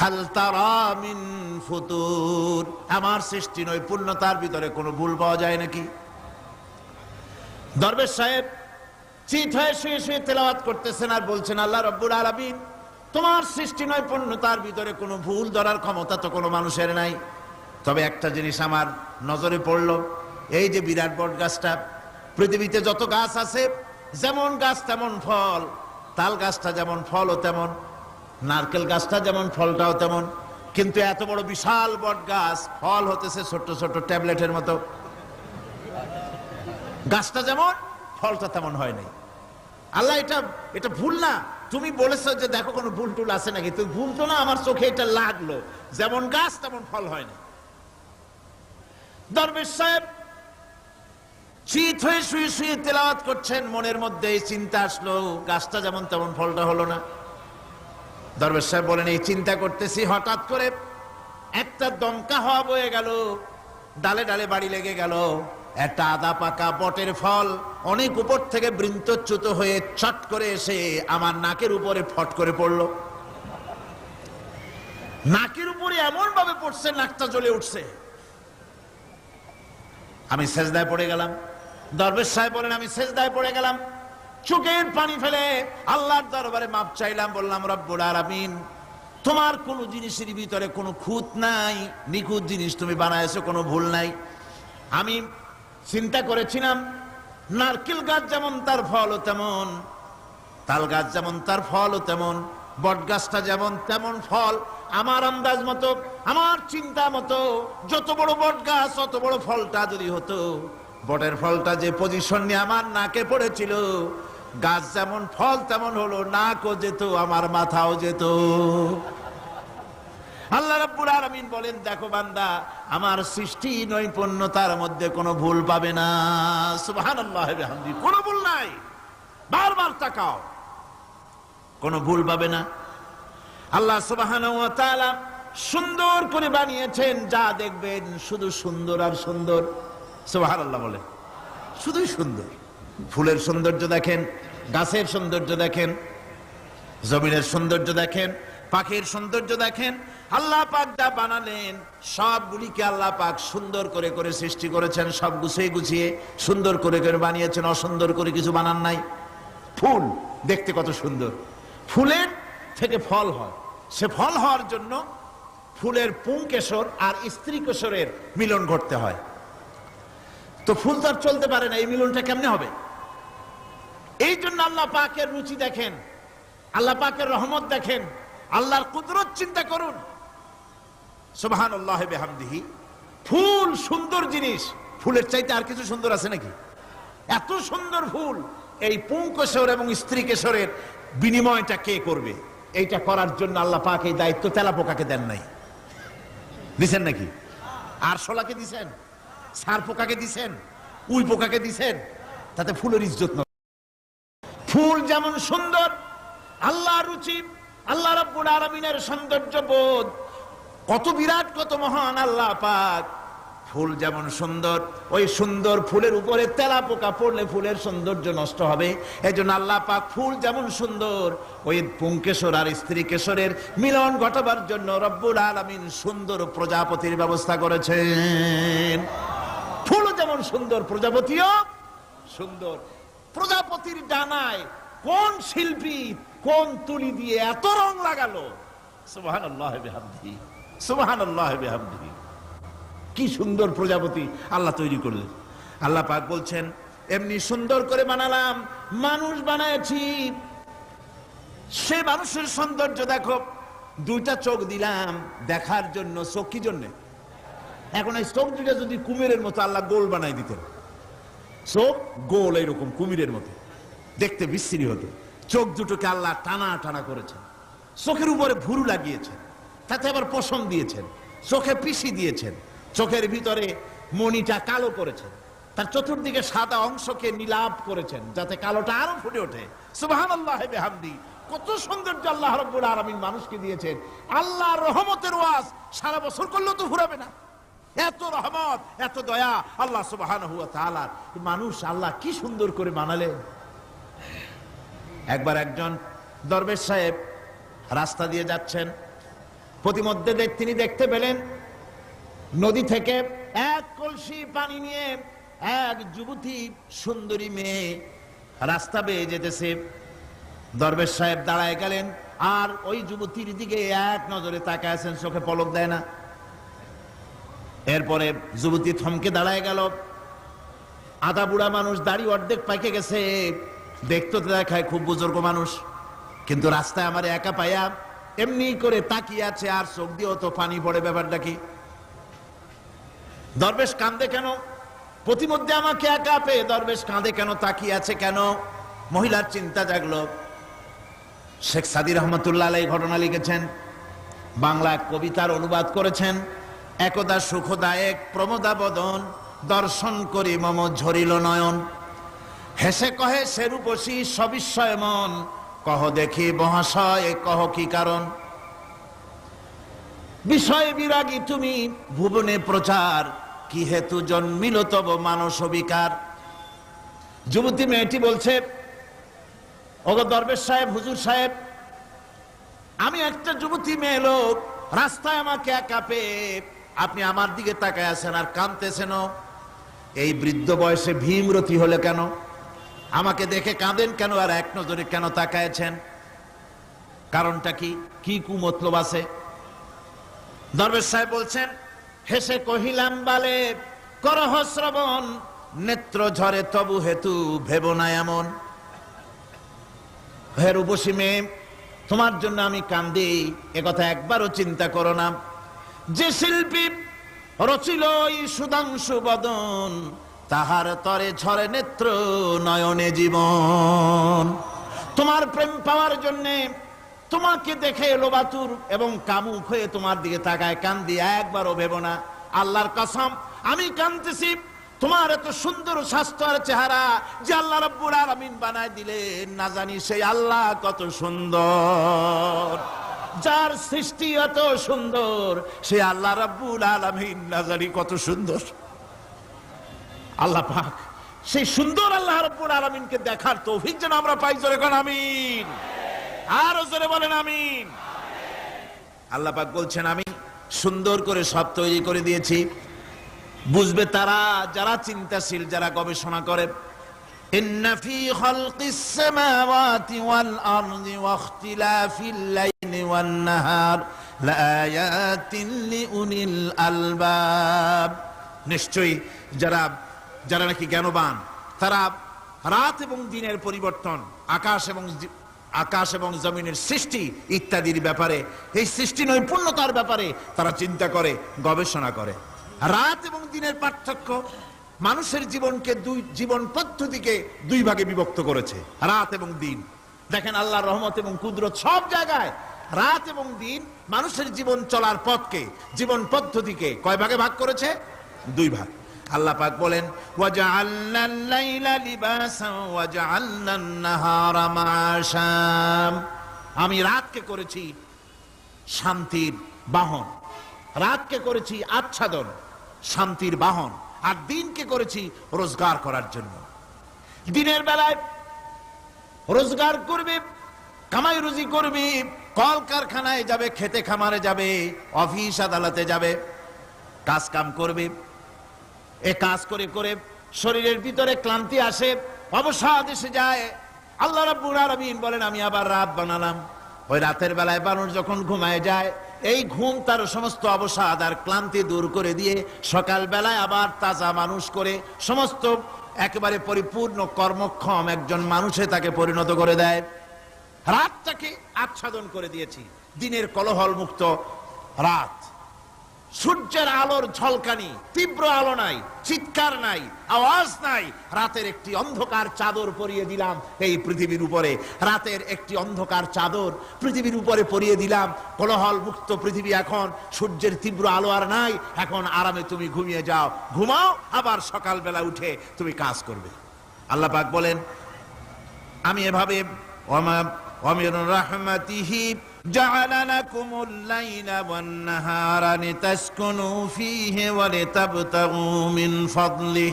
হাল তারা মিন ফুতুর, আমার সৃষ্টি নৈপুণ্যতার ভিতরে কোনো ভুল পাওয়া যায় নাকি। দরবেশ সাহেব চিত হয়ে শুয়ে শুয়ে তেলাওয়াত করতেছেন আর বলছেন, আল্লাহ রাব্বুল আলামিন, তোমার সৃষ্টি নৈপুণ্যতার ভিতরে কোনো ভুল ধরার ক্ষমতা তো কোনো মানুষের নাই। তবে একটা জিনিস আমার নজরে পড়ল, এই যে বিরাট বট গাছটা, পৃথিবীতে যত গাছ আছে যেমন গাছ তেমন ফল, তাল গাছটা যেমন ফলও তেমন, নারকেল গাছটা যেমন ফলটাও তেমন, কিন্তু এত বড় বিশাল বট গাছ ফল হতেছে ছোট্ট ছোট্ট ট্যাবলেটের মতো। গাছটা যেমন ফলটা তেমন হয় নাই। আল্লাহ এটা ভুল না, তুমি বলেছো যে দেখো কোনো ভুল টুল আছে নাকি, তুমি ভুল তো না, আমার চোখে এটা লাগলো, যেমন গাছ তেমন ফল হয় না। দরবেশ সাহেব চিত হয়ে শুয়ে শুয়ে তেলাওয়াত করছেন, মনের মধ্যে এই চিন্তা আসলো, গাছটা যেমন তেমন ফলটা হলো না। দরবেশ সাহেব বলেন, এই চিন্তা করতেছি, হঠাৎ করে একটা দমকা হাওয়া বয়ে গেল, ডালে ডালে বাড়ি লেগে গেল, একটা আদা পাকা বটের ফল অনেক উপর থেকে বৃন্তচ্যুত হয়ে চট করে এসে আমার নাকের উপরে ফট করে পড়লো। নাকের উপরে এমন ভাবে পড়ছে, নাকটা জ্বলে উঠছে। আমি সেজদায় পড়ে গেলাম। দরবেশ সাহেব বলেন, আমি সেজদায় পড়ে গেলাম, চোখের পানি ফেলে আল্লাহর দরবারে মাপ চাইলাম, বললাম রব্বুল আলামিন, তোমার কোন জিনিসের ভিতরে কোনো খুঁত নাই, নিখুঁত জিনিস তুমি বানাইছো, কোনো ভুল নাই। আমি চিন্তা করেছিলাম নারকেল গাছ যেমন তার ফলও তেমন, তাল গাছ যেমন তার ফলও তেমন, বট গাছটা যেমন তেমন ফল। আমার আন্দাজ মতো, আমার চিন্তা মতো যত বড় বট গাছ অত বড় ফলটা যদি হতো, বটের ফলটা যে পজিশন নিয়ে আমার নাকে পড়েছিল, গাছ যেমন ফল তেমন হলো, নাকও যেত, আমার মাথাও যেত। আল্লাহ রাব্বুল আলামিন বলেন, দেখো বান্দা, আমার সৃষ্টি নৈপুণ্যতার মধ্যে কোনো ভুল পাবে না। সুবহানাল্লাহ বিহামদি, কোনো ভুল নাই। বারবার তাকাও, কোনো ভুল পাবে না। আল্লাহ সুবহানাহু ওয়া তাআলা সুন্দর করে বানিয়েছেন, যা দেখবেন শুধু সুন্দর আর সুন্দর। সুবহানাল্লাহ বলে, শুধুই সুন্দর। ফুলের সৌন্দর্য দেখেন, গাছের সৌন্দর্য দেখেন, জমিনের সৌন্দর্য দেখেন, পাখির সৌন্দর্য দেখেন। আল্লাহ পাক যা বানালেন সবগুলিকে আল্লাহ পাক সুন্দর করে করে সৃষ্টি করেছেন, সব গুছিয়ে গুছিয়ে সুন্দর করে করে বানিয়েছেন, অসুন্দর করে কিছু বানান নাই। ফুল দেখতে কত সুন্দর, ফুলের থেকে ফল হয়, সে ফল হওয়ার জন্য ফুলের পুংকেশর আর স্ত্রী কেশরের মিলন ঘটতে হয়। তো ফুল তো আর চলতে পারে না, এই মিলনটা কেমনে হবে? এই জন্য আল্লাহ পাকের রুচি দেখেন, আল্লাহ পাকের রহমত দেখেন, আল্লাহর কুদরত চিন্তা করুন। সুবহানাল্লাহি বিহামদিহি। ফুল সুন্দর জিনিস, ফুলের চাইতে আর কিছু সুন্দর আছে নাকি? এত সুন্দর ফুল, এই পুংকেশর এবং স্ত্রী কেশরের বিনিময়টা কে করবে? এইটা করার জন্য আল্লাহ পাক এই দায়িত্ব তেলাপোকাকে দেন নাই, দিছেন নাকি? আরশোলাকে দিছেন, সার পোকাকে দিছেন, উই পোকাকে দিছেন, তাতে ফুলের ইজ্জত নয়। ফুল যেমন সুন্দর, আল্লাহর রুচি, আল্লাহ রাব্বুল আলামিনের সৌন্দর্য বোধ কত বিরাট, কত মহান আল্লাহ পাক। ফুল যেমন সুন্দর, ওই সুন্দর ফুলের উপরে তেলাপোকা পড়লে ফুলের সৌন্দর্য নষ্ট হবে। এজন্য আল্লাহ পাক ফুল যেমন সুন্দর, ওই পুংকেশর আর স্ত্রী কেশরের মিলন ঘটাবার জন্য রব্বুল আলামিন সুন্দর প্রজাপতির ব্যবস্থা করেছেন। ফুল যেমন সুন্দর, প্রজাপতিও সুন্দর। প্রজাপতির ডানায় কোন শিল্পী কোন তুলি দিয়ে এত রং লাগালো! সুবহানাল্লাহ বিহামদিহি, সুবহানাল্লাহ বিহামদিহি। কি সুন্দর প্রজাপতি আল্লাহ তৈরি করলেন। আল্লাহ পাক বলছেন, এমনি সুন্দর করে বানালাম, মানুষ বানাইছি, সে মানুষের সৌন্দর্য দেখো। দুইটা চোখ দিলাম দেখার জন্য, চোখ কি জন্য? এখন এই চোখ দুইটা যদি কুমিরের মতো আল্লাহ গোল বানাই দিতেন, চোখ গোল এইরকম কুমিরের মতো দেখতে বিশ্রী হতো। চোখ দুটোকে আল্লাহ টানা টানা করেছেন, চোখের উপরে ভুরু লাগিয়েছেন, তাতে আবার পশম দিয়েছেন, চোখে পিসি দিয়েছেন, চোখের ভিতরে মণিটা কালো করেছেন, তার চতুর্দিকে সাদা অংশকে নীলাভ করেছেন যাতে কালোটা আরো ফুটে ওঠে। সুবহানাল্লাহ বিহামদি। কত সৌন্দর্য আল্লাহ রাব্বুল আলামিন মানুষকে দিয়েছেন। আল্লাহর রহমতের ওয়াজ সারা বছর করলেও তো ফুরাবে না, এত রহমত, এত দয়া আল্লাহ সুবহানাহু ওয়া তাআলা। মানুষ আল্লাহ কি সুন্দর করে বানালেন। একবার একজন দরবেশ সাহেব রাস্তা দিয়ে যাচ্ছেন, প্রতিমধ্যে তিনি দেখতে পেলেন নদী থেকে এক কলসি পানি নিয়ে এক যুবতী সুন্দরী মেয়ে রাস্তা বেয়ে যেতেছে। দরবেশ সাহেব দাঁড়ায় গেলেন আর ওই যুবতীর দিকে এক নজরে তাকায় আছেন, চোখে পলক দেয় না। এরপরে যুবতী থমকে দাঁড়ায় গেল। আধা বুড়া মানুষ, দাড়ি অর্ধেক পাইকে গেছে, দেখতে দেখায় খুব বুজুর্গ মানুষ, কিন্তু রাস্তায় আমার একা পাইয়া এমনি করে তাকিয়ে আছে আর চোখ দিয়েও তো পানি পড়ে। ব্যাপারটা কি? দরবেশ কাঁদে কেন? প্রতিমধ্যে আমাকে একা পেয়ে দরবেশ কাঁদে কেন, তাকিয়ে আছে কেন? মহিলার চিন্তা জাগলো। শেখ সাদী রহমতুল্লাহ আলাইহি ঘটনা লিখেছেন, বাংলা কবিতার অনুবাদ করেছেন। একদা সুখদায়ক প্রমোদা বদন, দর্শন করি মম ঝরিল নয়ন। হেসে কহে সে রূপসী সবিস্ময় মন, কহ দেখি মহাশয় কহ কি কারণ। বিষয় বিরাগী তুমি ভুবনে প্রচার, কি হেতু জন্মিল তব মানস বিকার। যুবতী মেয়েটি বলছে, ওগো দরবেশ সাহেব, হুজুর সাহেব, আমি একটা যুবতী মেয়ে লোক, রাস্তায় আমাকে একা পেয়ে আপনি আমার দিকে তাকায় আছেন আর কাঁদতেছেন। এই বৃদ্ধ বয়সে ভীমরতি হলে কেন? আমাকে দেখে কাঁদেন কেন আর এক নজরে কেন তাকায়েছেন? কারণটা কি? কি কুমতলব আছে? দরবেশ সাহেব বলছেন, হেসে কহিলাম বালে করহ শ্রবণ, নেত্র ঝরে তবু হেতু ভেব না এমন। হে রূপসী মেয়ে, তোমার জন্য আমি কান্দি, একথা একবারও চিন্তা করো না। যে শিল্পী রচিল এই সুধাংশু বদন, তাহার তরে ঝরে নেত্র নয়নে জীবন। তোমার প্রেম পাওয়ার জন্যে তোমাকে দেখে লোবাতুর এবং কামুক হয়ে তোমার দিকে তাকায় কান্দি, একবারও ভেব না। আল্লাহর কসম আমি কাঁদতেছি তোমার এত সুন্দর স্বাস্থ্য আর চেহারা যে আল্লাহ রাব্বুল আলামিন বানায় দিলেন, না জানি সেই আল্লাহ কত সুন্দর। যার সৃষ্টি এত সুন্দর সে আল্লাহ রাব্বুল আলামিন না জানি কত সুন্দর। আল্লাহ পাক সেই সুন্দর আল্লাহ রাব্বুল আলামিনকে দেখার তৌফিক যেন আমরা পাই। জোরে কোন আমিন, আরো জোরে বলেন আমিন। আল্লাহ পাক বলছেন আমি সুন্দর করে সব তৈরি করে দিয়েছি। বুঝবে তারা যারা চিন্তাশীল, যারা গবেষণা করে। ইন্না ফি খালকিস সামাওয়াতি ওয়াল আরদি ওয়া ইখতিলাফিল লাইলি ওয়ান নাহার লাআয়াতিন লিউলিল আলবাব। নিশ্চয়ই যারা নাকি জ্ঞানবান, তারা রাত এবং দিনের পরিবর্তন, আকাশ এবং জমিনের সৃষ্টি ইত্যাদির ব্যাপারে, এই সৃষ্টি নৈপুণ্যতার ব্যাপারে তারা চিন্তা করে, গবেষণা করে। রাত এবং দিনের পার্থক্য মানুষের জীবনকে জীবন পদ্ধতিকে দুই ভাগে বিভক্ত করেছে, রাত এবং দিন। দেখেন আল্লাহর রহমত এবং কুদরত সব জায়গায় রাত এবং দিন মানুষের জীবন চলার পথকে, জীবন পদ্ধতিকে কয় ভাগে ভাগ করেছে? দুই ভাগ। আল্লাহ পাক বলেন ওয়াজআলনাল লাইলা লিবাসান ওয়াজআলনান নাহারা মাআশা। আমি রাতকে করেছি শান্তির বাহন, রাতকে করেছি আচ্ছাদন, শান্তির বাহন, আর দিনকে করেছি রোজগার করার জন্য। দিনের বেলায় রোজগার করবে, কামাই রুজি করবে, কল কারখানায় যাবে, খেতে খামারে যাবে, অফিস আদালতে যাবে, কাজ কাম করবে। এ কাজ করে করে শরীরের ভিতরে ক্লান্তি আসে, অবসাদ এসে যায়। আল্লাহ রাব্বুল আলামিন বলেন আমি আবার রাত বানালাম। ওই রাতের বেলায় মানুষ যখন ঘুমায় যায়, এই ঘুম তার সমস্ত অবসাদ আর ক্লান্তি দূর করে দিয়ে সকাল বেলায় আবার তাজা মানুষ করে সমস্ত একেবারে পরিপূর্ণ কর্মক্ষম একজন মানুষে তাকে পরিণত করে দেয়। রাতটাকে আচ্ছাদন করে দিয়েছি, দিনের কোলাহল মুক্ত রাত। সূর্যের আলোর ঝলকানি, তীব্র আলো নাই, চিৎকার নাই, আওয়াজ নাই। রাতের একটি অন্ধকার চাদর পরিয়ে দিলাম এই পৃথিবীর উপরে, রাতের একটি অন্ধকার চাদর পৃথিবীর উপরে পরিয়ে দিলাম। কোলাহল মুক্ত পৃথিবী এখন, সূর্যের তীব্র আলো আর নাই। এখন আরামে তুমি ঘুমিয়ে যাও, ঘুমাও, আবার সকালবেলা উঠে তুমি কাজ করবে। আল্লাহ পাক বলেন আমি এভাবে ومن رحمته جعل لكم الليل والنهار لتسكنوا فيه ولتبتغوا من فضله।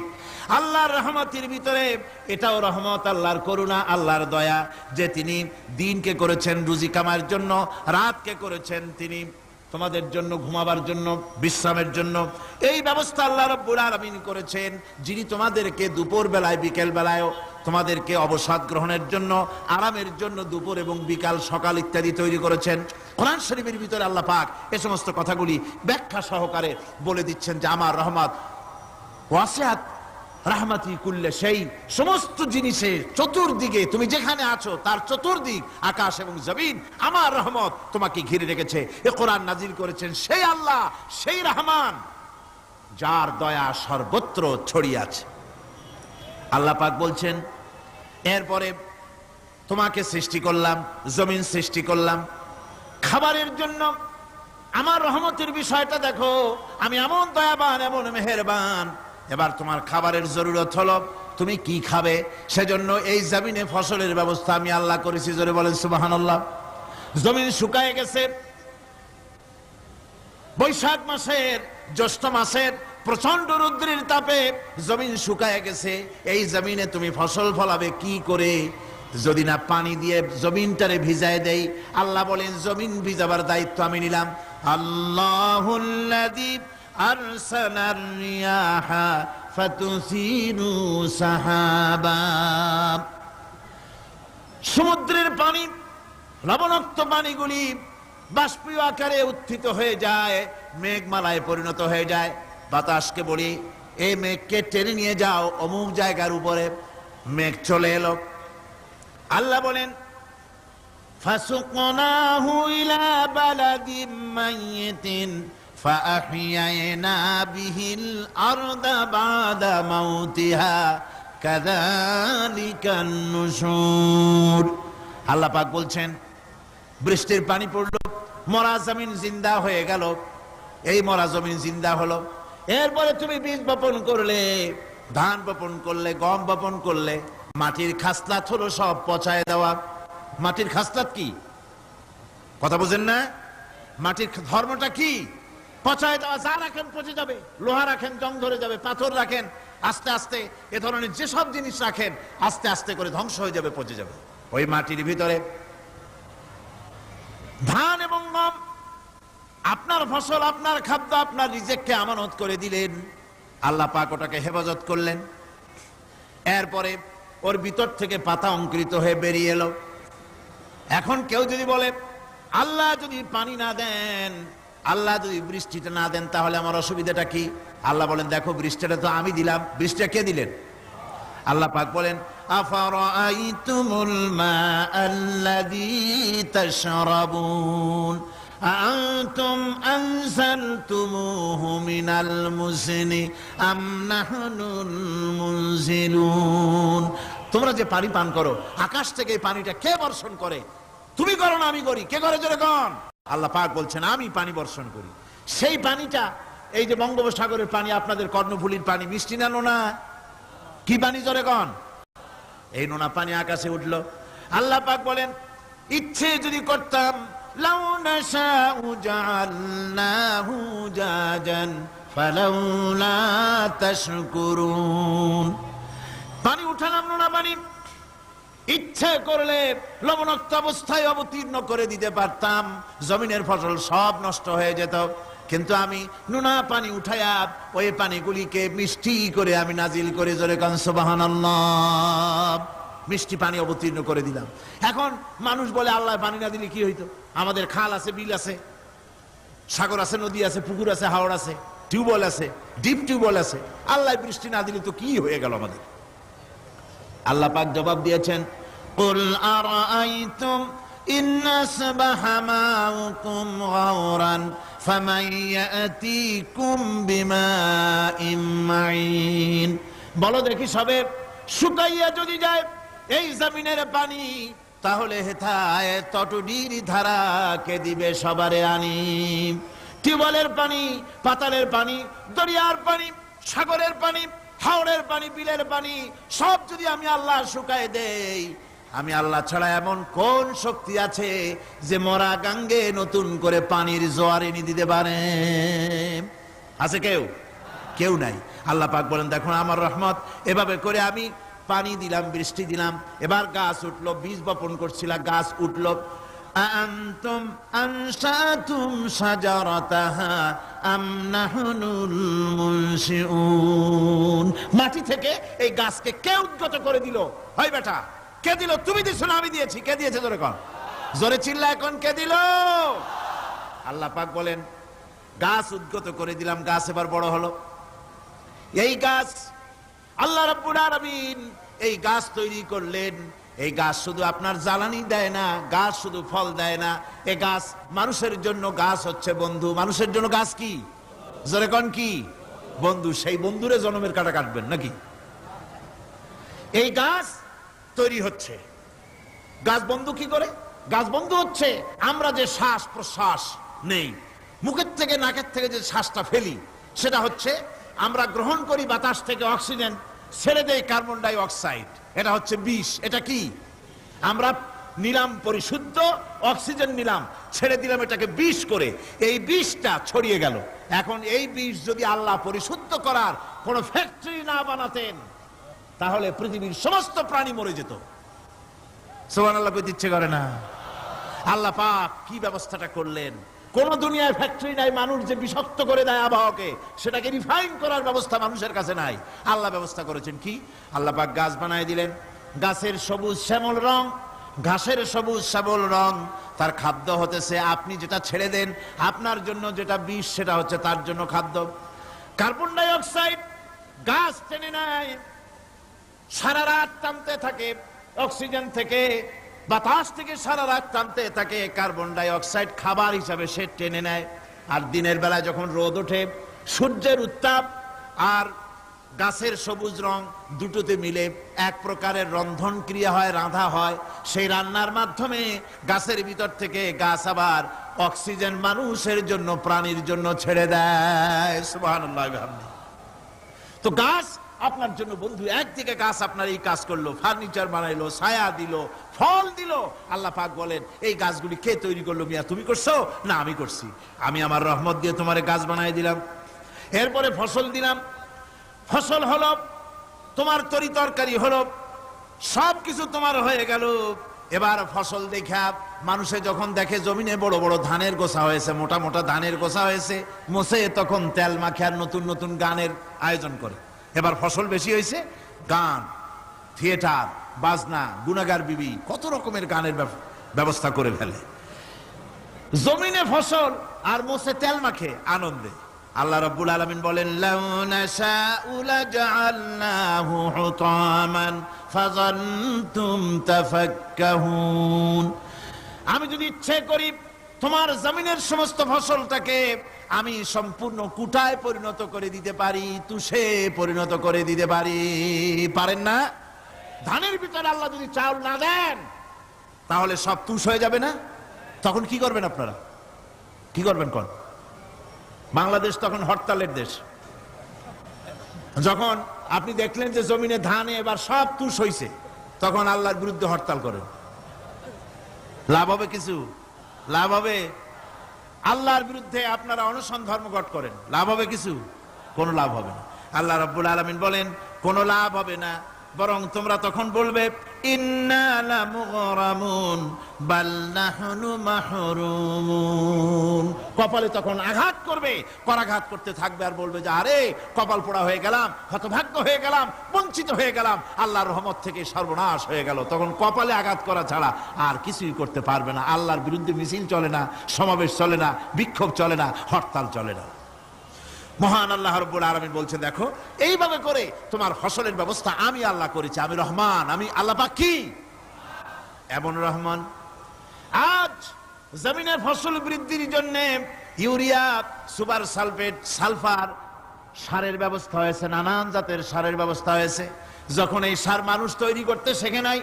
আল্লাহর রহমতের ভিতরে এটাও রহমত, আল্লাহর করুণা, আল্লাহর দয়া যে তিনি দিনকে করেছেন রুজি কামার জন্য, রাতকে করেছেন তিনি তোমাদের জন্য ঘুমাবার জন্য, বিশ্রামের জন্য। এই ব্যবস্থা আল্লাহ রাব্বুল আলামিন করেছেন, যিনি তোমাদেরকে দুপুর বেলায় বিকেল বেলায় তোমাদেরকে অবসাদ গ্রহণের জন্য, আরামের জন্য দুপুর এবং বিকাল, সকাল ইত্যাদি তৈরি করেছেন। কোরআন শরীফের ভিতরে আল্লাহ পাক এই সমস্ত কথাগুলি ব্যাখ্যা সহকারে বলে দিচ্ছেন যে আমার রহমত ওয়াসিআত রাহমাতি কুল্লে সেই, সমস্ত জিনিসের চতুর্দিকে তুমি যেখানে আছো তার চতুর্দিক আকাশ এবং জমিন আমার রহমত তোমাকে ঘিরে রেখেছে। এ কোরআন নাজিল করেছেন সেই আল্লাহ, সেই রহমান যার দয়া সর্বত্র ছড়িয়ে আছে। আল্লাহ পাক বলছেন এরপরে তোমাকে সৃষ্টি করলাম, জমিন সৃষ্টি করলাম খাবারের জন্য। আমার রহমতের বিষয়টা দেখো, আমি এমন দয়াবান, এমন মেহেরবান। এবার তোমার খাবারের জরুরত হলো তুমি কি খাবে, সেজন্য এই জমিনে ফসলের ব্যবস্থা আমি আল্লাহ করেছি। জোরে বলেন সুবহানাল্লাহ। জমিন শুকায় গেছে, বৈশাখ মাসের জ্যৈষ্ঠ মাসের প্রচন্ড রৌদ্রের তাপে জমিন শুকায় গেছে। এই জমিনে তুমি ফসল ফলাবে কি করে যদি না পানি দিয়ে জমিনটারে ভিজায় দেই? আল্লাহ বলেন জমিন ভিজাবার দায়িত্ব আমি নিলাম। আল্লাহুল্লাযী আরসালার রিয়াহা ফাতুসিরু সাহাবা। সমুদ্রের পানি, লবণাক্ত পানিগুলি বাষ্পীয় আকারে উত্থিত হয়ে যায়, মেঘমালায় পরিণত হয়ে যায়। বাতাসকে বলি, এই মেঘকে টেনে নিয়ে যাও অমুক জায়গার উপরে। মেঘ চলে এলো। আল্লাহ বলেন, ফাসুকনাহু ইলা বালাদিম মাইয়িতিন ফাআহইয়ানা বিহিল আরদা বাদা মাউতিহা কাযালিকান নুশুর। আল্লাহ পাক বলছেন, বৃষ্টির পানি পড়লো, মরা জমিন জিন্দা হয়ে গেল। এই মরা জমিন জিন্দা হলো। এরপরে তুমি বীজ বপন করলে, ধান বপন করলে, গম বপন করলে, মাটির খাসলাত হলো সব পচায় দেওয়া। মাটির খাসলাত কি? কথা বুঝেন না? মাটির ধর্মটা কি? পচায় দেওয়া। যা রাখেন পচে যাবে, লোহা রাখেন জং ধরে যাবে, পাথর রাখেন আস্তে আস্তে, এ ধরনের যেসব জিনিস রাখেন আস্তে আস্তে করে ধ্বংস হয়ে যাবে, পচে যাবে। ওই মাটির ভিতরে ধান এবং গম, আপনার ফসল, আপনার খাদ্য, আপনার রিজিককে আমানত করে দিলেন। আল্লাহ পাক ওটাকে হেফাজত করলেন। এরপরে ওর ভিতর থেকে পাতা অঙ্কুরিত হয়ে বেরিয়ে এলো। এখন কেউ যদি বলে, আল্লাহ যদি পানি না দেন, আল্লাহ যদি বৃষ্টিটা না দেন, তাহলে আমার অসুবিধাটা কি? আল্লাহ বলেন, দেখো বৃষ্টিটা তো আমি দিলাম। বৃষ্টিটা কে দিলেন? আল্লাহ পাক বলেন, আফারাআইতুমুল মাআল্লাযী তাশরাবুন আআনতুম আনজালতুমুহু মিনাল মুজনি আম নাহনুল মুনজিলুন। তোমরা যে পানি পান করো, আকাশ থেকে এই পানিটা কে বর্ষণ করে? তুমি করো না আমি করি? কে করে জোরে কোন? আল্লাহ পাক বলছেন, আমি পানি বর্ষণ করি। সেই পানিটা, এই যে বঙ্গোপসাগরের পানি, আপনাদের কর্ণফুলীর পানি, মিষ্টি না নোনা? কি পানি জোরে কোন? এই নোনা পানি আকাশে উঠলো। আল্লাহ পাক বলেন, ইচ্ছে যদি করতাম, লাউ নাশাউ জাআলনাহু জাজান ফালাউলা তাশকুরুন। পানি উঠালাম, নোনা পানি, ইচ্ছে করলে লবণাক্ত অবস্থায় অবতীর্ণ করে দিতে পারতাম, জমিনের ফসল সব নষ্ট হয়ে যেত। কিন্তু আমি নোনা পানি উঠায়া ওই পানিগুলিকে মিষ্টি করে আমি নাজিল করে, জোরে কান সুবহানাল্লাহ, মিষ্টি পানি অবতীর্ণ করে দিলাম। এখন মানুষ বলে, আল্লাহ পানি না দিলে কি হইতো? আমাদের খাল আছে, বিল আছে, সাগর আছে, নদী আছে, পুকুর আছে, হাওড় আছে, টিউবওয়েল আছে, ডিপ টিউবওয়েল আছে। আল্লাহ বৃষ্টি না দিলে তো কি হয়ে গেল আমাদের? আল্লাহ পাক জবাব দিয়েছেন, কুল আরাআইতুম ইন আসবাহা মাউকুম গাওরান ফামান ইয়াতিকুম বিমাইন মাইন। বলো দেখি, সবে শুকাইয়া যদি যায় এই জমিনের পানি, তাহলে হেথায় তটডির ধারা কে দিবে সবারে আনি? টিউবওয়েলের পানি, পাতালের পানি, দরিয়ার পানি, সাগরের পানি, হাওড়ের পানি, বিলের পানি, সব যদি আমি আল্লাহ শুকায় দেই, আমি আল্লাহ ছাড়া এমন কোন শক্তি আছে যে মরা গাঙ্গে নতুন করে পানির জোয়ার এনে দিতে পারে? আছে কেউ? কেউ নাই। আল্লাহ পাক বলেন, দেখো আমার রহমত, এভাবে করে আমি পানি দিলাম, বৃষ্টি দিলাম, এবার গাছ উঠলো। বীজ বপন করছিলাম, গাছ উঠলো। আনতুম আনশাতুম শাজারাতাহা আম নাহনুল মুনশিউন। মাটি থেকে এই গাছকে কে উদ্গত করে দিল? হয় বেটা, কে দিল? তুমি দিছো না আমি দিয়েছি? কে দিয়েছে জোরে কোন? জোরে চিল্লা এখন, কে দিল? আল্লাহ পাক বলেন, গাছ উদ্গত করে দিলাম, গাছ এবার বড় হলো। এই গাছ আল্লাহ রাব্বুল আলামিন এই গাছ তৈরি করলেন। এই গাছ শুধু আপনার জ্বালানি দেয় না, গাছ শুধু ফল দেয় না, এই গাছ মানুষের জন্য, গাছ হচ্ছে বন্ধু। মানুষের জন্য গাছ কি? জোরে কোন কি? বন্ধু। সেই বন্ধুরে জন্মের কাটা কাটবেন নাকি? এই গাছ তৈরি হচ্ছে। গাছ বন্ধু কি করে? গাছ বন্ধু হচ্ছে আমরা যে শ্বাস প্রশ্বাস নেই, মুখের থেকে নাকের থেকে যে শ্বাসটা ফেলি, সেটা হচ্ছে আমরা গ্রহণ করি বাতাস থেকে অক্সিজেন, ছেড়ে দেয় কার্বন ডাই অক্সাইড। এটা হচ্ছে বিষ। এটা কি? আমরা নিলাম পরিশুদ্ধ অক্সিজেন, নিলাম, ছেড়ে দিলাম এটাকে বিষ করে, এই বিষটা ছড়িয়ে গেল। এখন এই বিষ যদি আল্লাহ পরিশুদ্ধ করার কোন ফ্যাক্টরি না বানাতেন, তাহলে পৃথিবীর সমস্ত প্রাণী মরে যেত। সুবহানাল্লাহ কইতে ইচ্ছে করে না? আল্লাহ পাক কি ব্যবস্থাটা করলেন! কোন দুনিয়ায় ফ্যাক্টরি নাই মানুষ যে বিষাক্ত করে দেয় আবহাওয়াকে, সেটাকে রিফাইন করার ব্যবস্থা মানুষের কাছে নাই। আল্লাহ ব্যবস্থা করেছেন কি? আল্লাহ পাক গাছ বানায় দিলেন, গাছের সবুজ শ্যামল রং, ঘাসের সবুজ শ্যামল রং, তার খাদ্য হতেছে আপনি যেটা ছেড়ে দেন, আপনার জন্য যেটা বিষ সেটা হচ্ছে তার জন্য খাদ্য। কার্বন ডাই অক্সাইড গাছ টেনে নেয়, সারা রাত টানতে থাকে, অক্সিজেন থেকে বাতাস থেকে সারা রাত টানতে থাকে, কার্বন ডাই অক্সাইড খাবার হিসাবে সে টেনে নেয়। আর দিনের বেলায় যখন রোদ ওঠে, সূর্যের উত্তাপ আর গাছের সবুজ রং দুটোতে মিলে এক প্রকারের রন্ধন ক্রিয়া হয়, রাঁধা হয়। সেই রান্নার মাধ্যমে গাছের ভিতর থেকে গাছ আবার অক্সিজেন মানুষের জন্য, প্রাণীর জন্য ছেড়ে দেয়। সুবহানাল্লাহ। তো গাছ আপনার জন্য বন্ধু, একদিকে গাছ আপনার এই কাজ করলো, ফার্নিচার বানাইলো, ছায়া দিল, ফল দিল। আল্লাহ পাক বলেন এই গাছগুলি কে তৈরি করলো? মিয়া তুমি করছো? না আমি করছি। আমি আমার রহমত দিয়ে তোমার গাছ বানাই দিলাম। এরপরে ফসল দিলাম, ফসল হলো, তোমার তরি তরকারি হলো, সবকিছু তোমার হয়ে গেল। এবার ফসল দেখা মানুষে যখন দেখে জমিনে বড় বড় ধানের গোছা হয়েছে, মোটা মোটা ধানের গোছা হয়েছে, মোছে তখন তেল মাখে আর নতুন নতুন গানের আয়োজন করে। এবার ফসল বেশি হয়েছে, গান, থিয়েটার, বাজনা, গুনাগার বিবি, কত রকমের গানের ব্যবস্থা করে ফেলে। জমিনে ফসল আর মোছে তেল মাখে আনন্দে। আল্লাহ রাব্বুল আলামিন বলেন লাউ নাশাউ লাজআলনাহু হুতামান ফাযান্তুম তাফাক্কাহুন। আমি যদি ইচ্ছে করি তোমার জমিনের সমস্ত ফসলটাকে আমি সম্পূর্ণ কুটায় পরিণত করে দিতে পারি, তুষে পরিণত করে দিতে পারি। পারেন না? ধানের ভিতরে আল্লাহ যদি চাউল না দেন তাহলে সব তুষ হয়ে যাবে না? তখন কি করবেন আপনারা? কি করবেন? কোন বাংলাদেশ তখন হরতালের দেশ। যখন আপনি দেখলেন যে জমিনে ধানে এবার সব তুষ হইছে, তখন আল্লাহর বিরুদ্ধে হরতাল করেন। লাভ হবে কিছু? লাভ হবে? আল্লাহর বিরুদ্ধে আপনারা অনশন ধর্মঘট করেন, লাভ হবে কিছু? কোনো লাভ হবে না। আল্লাহ রাব্বুল আলামিন বলেন কোনো লাভ হবে না, বরং তোমরা তখন বলবে ইন্না লামুগরামুন বাল নাহনু মাহরুমুন। কপালে তখন আঘাত করবে, করাঘাত করতে থাকবে আর বলবে যে আরে কপাল পোড়া হয়ে গেলাম, হতভাগ্য হয়ে গেলাম, বঞ্চিত হয়ে গেলাম, আল্লাহর রহমত থেকে সর্বনাশ হয়ে গেল। তখন কপালে আঘাত করা ছাড়া আর কিছুই করতে পারবে না। আল্লাহর বিরুদ্ধে মিছিল চলে না, সমাবেশ চলে না, বিক্ষোভ চলে না, হরতাল চলে না। মহান আল্লাহ রাব্বুল আলামিন বলছেন দেখো এইভাবে করে তোমার ফসলের ব্যবস্থা আমি আল্লাহ করেছি। আমি রহমান, আমি আল্লাহ পাক কি এমন রহমান। আজ জমিনের ফসল বৃদ্ধির জন্য ইউরিয়া, সুপার সালফেট, সালফার সারের ব্যবস্থা হয়েছে, নানান জাতের সারের ব্যবস্থা হয়েছে। যখন এই সার মানুষ তৈরি করতে শেখে নাই,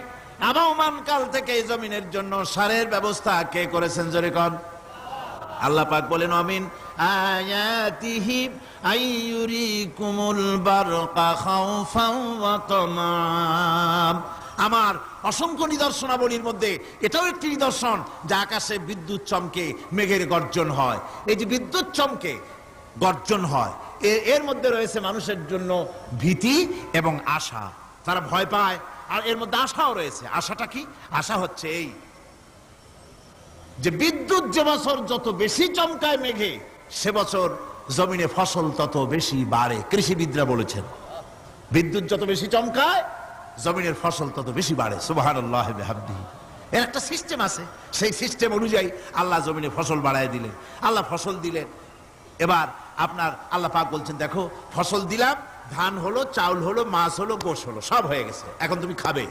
আবহমান কাল থেকে এই জমিনের জন্য সারের ব্যবস্থা কে করেছেন? জোরে কোন? আল্লাহ পাক বলেন আমিন আয়াতিহি আইয়ুরিকুমুল বারকা খাউফান ওয়া তামাম। আমার অসংখ্য নিদর্শনাবলীর মধ্যে এটাও একটি নিদর্শন যে আকাশে বিদ্যুৎ চমকে মেঘের গর্জন হয়। এই যে বিদ্যুৎ চমকে গর্জন হয়, এর মধ্যে রয়েছে মানুষের জন্য ভীতি এবং আশা। তারা ভয় পায় আর এর মধ্যে আশাও রয়েছে। আশাটা কি? আশা হচ্ছে এই যে বিদ্যুৎ যে বছর যত বেশি চমকায় মেঘে, সে বছর জমিনে ফসল তত বেশি বাড়ে। কৃষিবিদরা বলেছেন বিদ্যুৎ যত বেশি চমকায় জমিনের ফসল তত বেশি বাড়ে। সুবহানাল্লাহ বিহামদিহি। এর একটা সিস্টেম আছে, সেই সিস্টেম অনুযায়ী আল্লাহ জমিনে ফসল বাড়ায় দিলেন। আল্লাহ ফসল দিলেন। এবার আপনার আল্লাহ পাক বলছেন দেখো ফসল দিলাম, ধান হলো, চাউল হলো, মাছ হলো, গোশ হলো, সব হয়ে গেছে, এখন তুমি খাবে।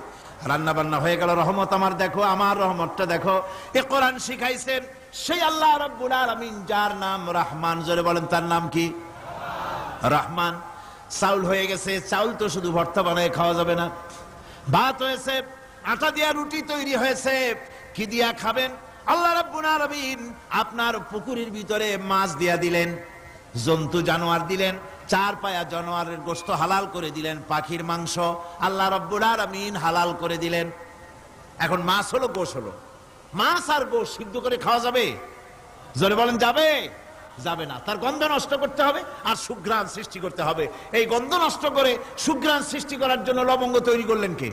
রান্না বান্না হয়ে গেল, রহমত আমার দেখো, আমার রহমতটা দেখো। এ কোরআন শিখাইছেন সেই আল্লাহ রাব্বুল আলামিন যার নাম রহমান। জোরে বলেন তার নাম কি? রহমান। চাউল হয়ে গেছে, চাউল তো শুধু ভর্তা বানায় খাওয়া যাবে না, ভাত হয়েছে, আটা দিয়া রুটি তৈরি হয়েছে, কি দিয়া খাবেন? আল্লাহ রাব্বুল আলামিন আপনার পুকুরের ভিতরে মাছ দিয়া দিলেন, জন্তু জানোয়ার দিলেন, চার পায়া জানোয়ারের গোশত হালাল করে দিলেন, পাখির মাংস আল্লাহ রাব্বুল আলামিন হালাল করে দিলেন। এখন মাছ হলো, গোশ হলো। মাছ আর গোশ সিদ্ধ করে খাওয়া যাবে? জোরে বলেন যাবে? যাবে না। তার গন্ধ নষ্ট করতে হবে আর সুঘ্রাণ সৃষ্টি করতে হবে। এই গন্ধ নষ্ট করে সুঘ্রাণ সৃষ্টি করার জন্য লবঙ্গ তৈরি করলেন কে?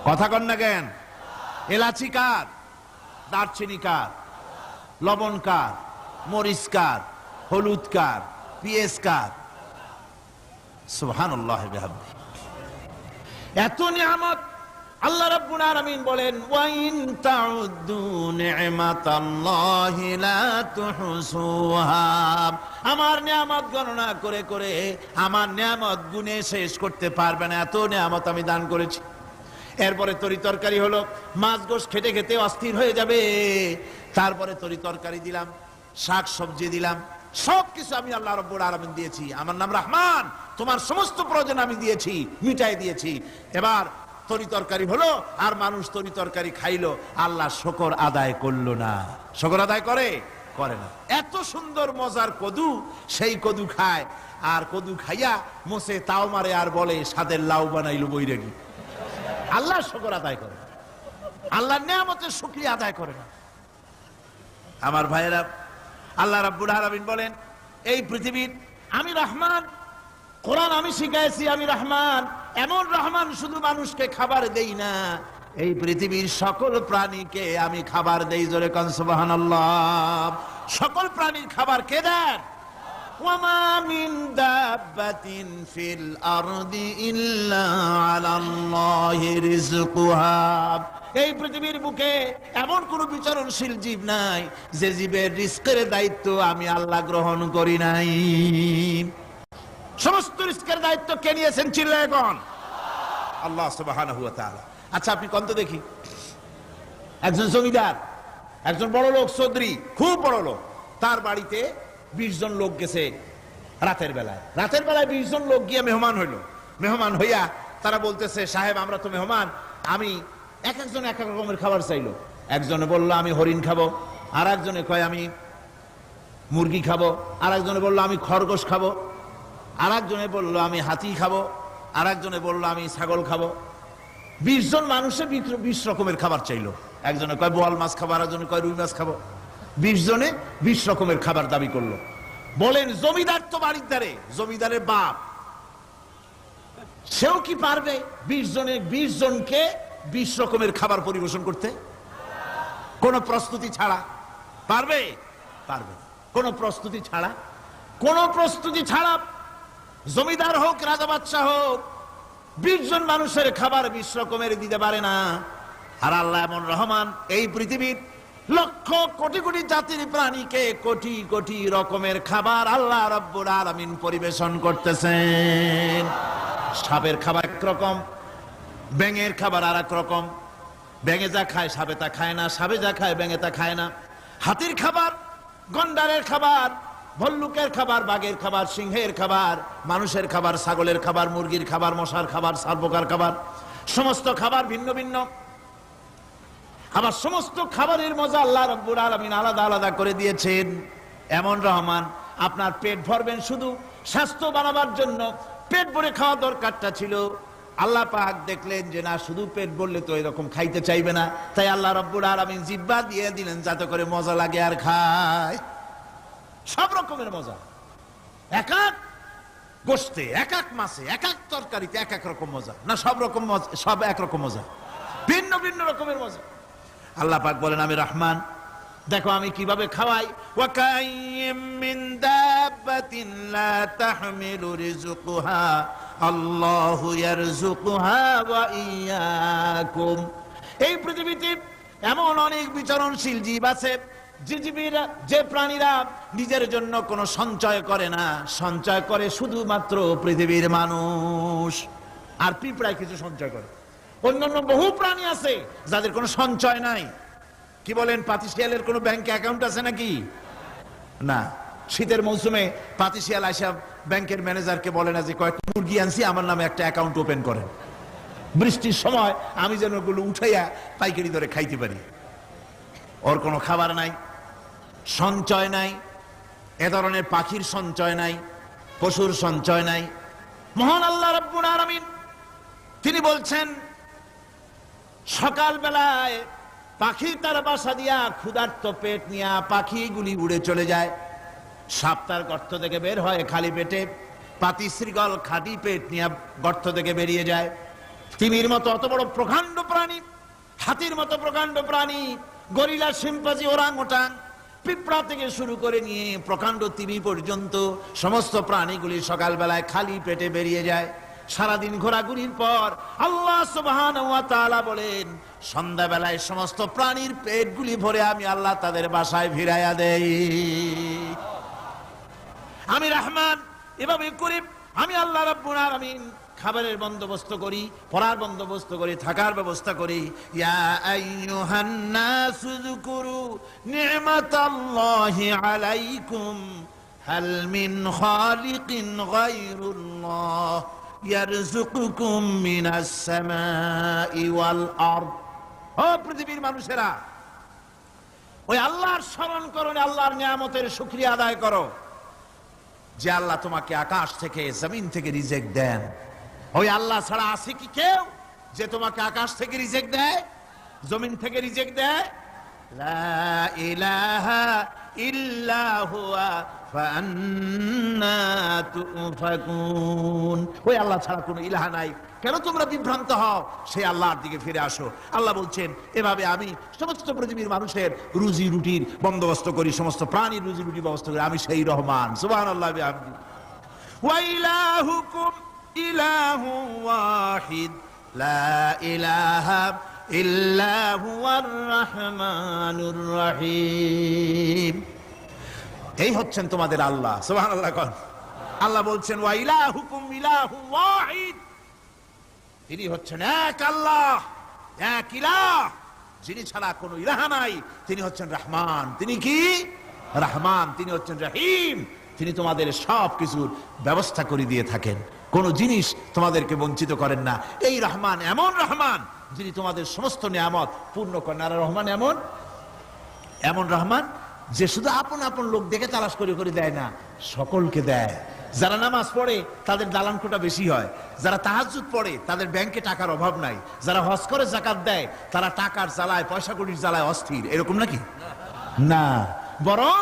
কথা কন না কেন? এলাচি কার? দারচিনি কার? লবণ কার, মরিচ কার, হলুদ কার, পেঁয়াজ কার? সুবহানাল্লাহ বিহামদিহি। এত নিয়ামত আল্লাহ রাব্বুল আলামিন বলেন, ওয়া ইন তাউদ্দু নি'মাতাল্লাহি লা তুহসুহা। আমার নিয়ামত গণনা করে করে আমার নিয়ামত গুণে শেষ করতে পারবে না, এত নিয়ামত আমি দান করেছি। এরপরে তরি তরকারি হলো, মাছ গোশ খেতে খেতে অস্থির হয়ে যাবে, তারপরে তরি তরকারি দিলাম, শাক সবজি দিলাম, সবকিছু আমি আল্লাহ রাব্বুল আলামিন দিয়েছি। আমার নাম রহমান, তোমার সমস্ত প্রয়োজন আমি দিয়েছি, মিটাই দিয়েছি। এবার তরি তরকারি হলো, আর মানুষ তরি তরকারি খাইলো, আল্লাহ শুকর আদায় করলো না। শুকর আদায় করে না। এত সুন্দর মজার কদু, সেই কদু খায়, আর কদু খাইয়া মোসে তাও মারে, আর বলে স্বাদের লাউ বানাইলো বৈরাগী। আল্লাহ শুকর আদায় করে, আল্লাহর নিয়ামতের শুকরিয়া আদায় করে না। আমার ভাইয়েরা, আল্লাহ রাব্বুল আলামিন বলেন, এই পৃথিবীর আমি রহমান, কোরআন আমি শিখাইছি আমি রহমান। এমন রহমান, শুধু মানুষকে খাবার দেই না, এই পৃথিবীর সকল প্রাণীকে আমি খাবার দেই। জোরে কোন সুবহানাল্লাহ। সকল প্রাণীর খাবার কে দেন? ওয়ামা মিন দাব্বাতিন ফিল আরদি ইল্লা আলাল্লাহি রিজকুহা। এই পৃথিবীর বুকে এমন কোন বিচরণশীল জীব নাই যে জীবের রিজকের দায়িত্ব আমি আল্লাহ গ্রহণ করি নাই। সমস্ত রিজকের দায়িত্ব কে নিয়েছেন? চিল্লায়ে কোন? আল্লাহ সুবহানাহু ওয়া তাআলা। আচ্ছা, আপনি কোন তো দেখি, একজন জমিদার, একজন বড় লোক, চৌধুরী, খুব বড় লোক, তার বাড়িতে 20 জন লোক গেছে রাতের বেলায়। 20 জন লোক গিয়ে মেহমান হইল। মেহমান হইয়া তারা বলতেছে, সাহেব আমরা তো মেহমান, আমি এক একজন এক এক রকমের খাবার চাইলো। একজনে বলল আমি হরিণ খাবো, আর একজনে কয় আমি মুরগি খাবো, আর একজনে বললো আমি খরগোশ খাবো, আর একজনে বললো আমি হাতি খাবো, আর একজনে বললো আমি ছাগল খাবো। 20 জন মানুষে 20 রকমের খাবার চাইলো। একজনে কয় বোয়াল মাছ খাবো, আর একজনে কয় রুই মাছ খাবো। 20 জনে 20 রকমের খাবার দাবি করলো। বলেন, জমিদার তো বাড়ির ধারে, জমিদারের বাপ, সেও কি পারবে 20 জনকে 20 রকমের খাবার পরিবেশন করতে? কোন প্রস্তুতি ছাড়া পারবে? পারবে না। কোন প্রস্তুতি ছাড়া জমিদার হোক, রাজা বাদশাহ হোক, 20 জন মানুষের খাবার 20 রকমের দিতে পারে না। আর আল্লাহ এমন রহমান, এই পৃথিবীর লক্ষ কোটি কোটি জাতির প্রাণীকে কোটি কোটি রকমের খাবার আল্লাহ রাব্বুল আলামিন পরিবেশন করতেছেন। সাপের খাবার একরকম, ব্যাঙের খাবার আর এক রকম। ব্যাঙে যা খায় সাপে তা খায় না, সাপে যা খায় ব্যাঙে তা খায় না। হাতির খাবার, গন্ডারের খাবার, ভল্লুকের খাবার, বাঘের খাবার, সিংহের খাবার, মানুষের খাবার, ছাগলের খাবার, মুরগির খাবার, মশার খাবার, সারপোকার খাবার, সমস্ত খাবার ভিন্ন ভিন্ন। আবার সমস্ত খাবারের মজা আল্লাহ রাব্বুল আলামিন আলাদা আলাদা করে দিয়েছেন। এমন রহমান, আপনার পেট ভরবেন শুধু স্বাস্থ্য বানাবার জন্য, পেট ভরে খাওয়া দরকারটা ছিল। আল্লাহ পাক দেখলেন যে না, শুধু পেট ভরলে তো এরকম খাইতে চাইবে না, তাই আল্লাহ রাব্বুল আলামিন জিহ্বা দিয়ে দিলেন যাতে করে মজা লাগে আর খায়। সব রকমের মজা, এক এক গোশতে, এক এক মাছে, এক এক তরকারিতে এক এক রকম মজা। না সব রকম মজা, সব একরকম মজা, ভিন্ন ভিন্ন রকমের মজা। আল্লাহ পাক বলেন আমি রহমান, দেখো আমি কিভাবে খাওয়াই। ওয়া কাইয়্যিম মিন দাব্বাতিন লা তাহমিলু রিজকুহা আল্লাহু ইয়ারযুকুহা ওয়া ইয়্যাকুম। এই পৃথিবীতে এমন অনেক বিচরণশীল জীব আছে, যে প্রাণীরা নিজের জন্য কোনো সঞ্চয় করে না, সঞ্চয় করে শুধুমাত্র পৃথিবীর মানুষ। আর পিঁপড়ায় কিছু সঞ্চয় করে। অন্যান্য বহু প্রাণী আছে যাদের কোনো সঞ্চয় নাই। কি বলেন, পাতিশিয়ালের কোনো ব্যাংকে অ্যাকাউন্ট আছে নাকি? না। শীতের মৌসুমে পাতিশিয়াল আইসা ব্যাংকের ম্যানেজারকে বলে না যে কয়েকটা মুরগি আনছি, আমার নামে একটা অ্যাকাউন্ট ওপেন করেন, বৃষ্টির সময় আমি যেন ওগুলো উঠাইয়া পাইকারি দরে খাইতে পারি। ওর কোনো খাবার নাই, সঞ্চয় নাই। এ ধরনের পাখির সঞ্চয় নাই, পশুর সঞ্চয় নাই। মহান আল্লাহ রাব্বুল আলামিন তিনি বলছেন, সকাল বেলায় পাখি তার বাসা দিয়া ক্ষুধার্ত পেট নিয়ে পাখিগুলি উড়ে চলে যায়। সাপ তার গর্ত থেকে বের হয় খালি পেটে, পাতি শৃগাল খালি পেট নিয়ে গর্ত থেকে বেরিয়ে যায়। তিমির মতো অত বড় প্রকাণ্ড প্রাণী, হাতির মতো প্রকাণ্ড প্রাণী, গরিলা, শিম্পাঞ্জি, ওরাংওটাং, পিঁপড়া থেকে শুরু করে নিয়ে প্রকাণ্ড তিমি পর্যন্ত সমস্ত প্রাণীগুলি সকালবেলায় খালি পেটে বেরিয়ে যায়। সারাদিন ঘোরাঘুরির পর আল্লাহ সুবহানাহু ওয়া তাআলা বলেন, সন্ধ্যাবেলায় সমস্ত প্রাণীর পেটগুলি ভরে আমি আল্লাহ তাদের বাসায় ফিরাইয়া দেই। আমি রহমান, এভাবে করে আমি আল্লাহ রাব্বুল আলামিন খাবারের বন্দোবস্ত করি, পড়ার বন্দোবস্ত করি, থাকার ব্যবস্থা করি। ইয়া আইয়ুহান নাসু যকুরু নি'মাতাল্লাহি আলাইকুম হাল মিন খালিকিন গায়রুল্লাহ ইয়ারযুকুকুম মিনাস সামাই ওয়াল আরদ। ও পৃথিবীর মানুষেরা, ওই আল্লাহর স্মরণ করো, আল্লাহর নিয়ামতের শুকরিয়া আদায় করো যে আল্লাহ তোমাকে আকাশ থেকে জমিন থেকে রিজিক দেন। ওই আল্লাহ ছাড়া আছে কি কেউ যে তোমাকে আকাশ থেকে রিজিক দেয়, জমিন থেকে রিজিক দেয়? লা ইলাহা ইল্লা হুয়া ফাআন্না তুফাকুন। ওই আল্লাহ ছাড়া কোনো ইলাহ নাই, কেন তোমরা বিভ্রান্ত হও? সেই আল্লাহর দিকে ফিরে আসো। আল্লাহ বলছেন, এভাবে আমি সমস্ত পৃথিবীর মানুষের রুজি রুটির বন্দোবস্ত করি, সমস্ত প্রাণীর রুজি রুটির ব্যবস্থা করি, আমি সেই রহমান। সুবহানাল্লাহ বিহামদিহি। ওয়া ইলাহুকুম ইলাহু ওয়াহিদ লা ইলাহা ইল্লা হুয়ার রহমানুর রহিম। এই হচ্ছেন তোমাদের আল্লাহ। সুবহানাল্লাহ। আল্লাহ বলছেন, ওয়া ইলাহুকুম ইলাহু ওয়াহিদ, তিনি হচ্ছেন এক আল্লাহ, এক ইলাহ, যিনি ছাড়া কোনো ইলাহ নাই। তিনি হচ্ছেন রহমান। তিনি কি? রহমান। তিনি হচ্ছেন রহিম। তিনি তোমাদের সব কিছুর ব্যবস্থা করে দিয়ে থাকেন, কোন জিনিস তোমাদেরকে বঞ্চিত করেন না। এই রহমান এমন রহমান যিনি তোমাদের সমস্ত নিয়ামত পূর্ণ করেন। আর রহমান এমন রহমান যে শুধু আপন আপন লোক দেখে তালাশ করে করে দেয় না, সকলকে দেয়। যারা নামাজ পড়ে তাদের দালান কোটা বেশি হয়, যারা তাহাজ্জুদ পড়ে তাদের ব্যাংকে টাকার অভাব নাই, যারা হজ করে যাকাত দেয় তারা টাকার জ্বালায়, পয়সা কড়ির জ্বালায় অস্থির। এরকম নাকি? না, বরং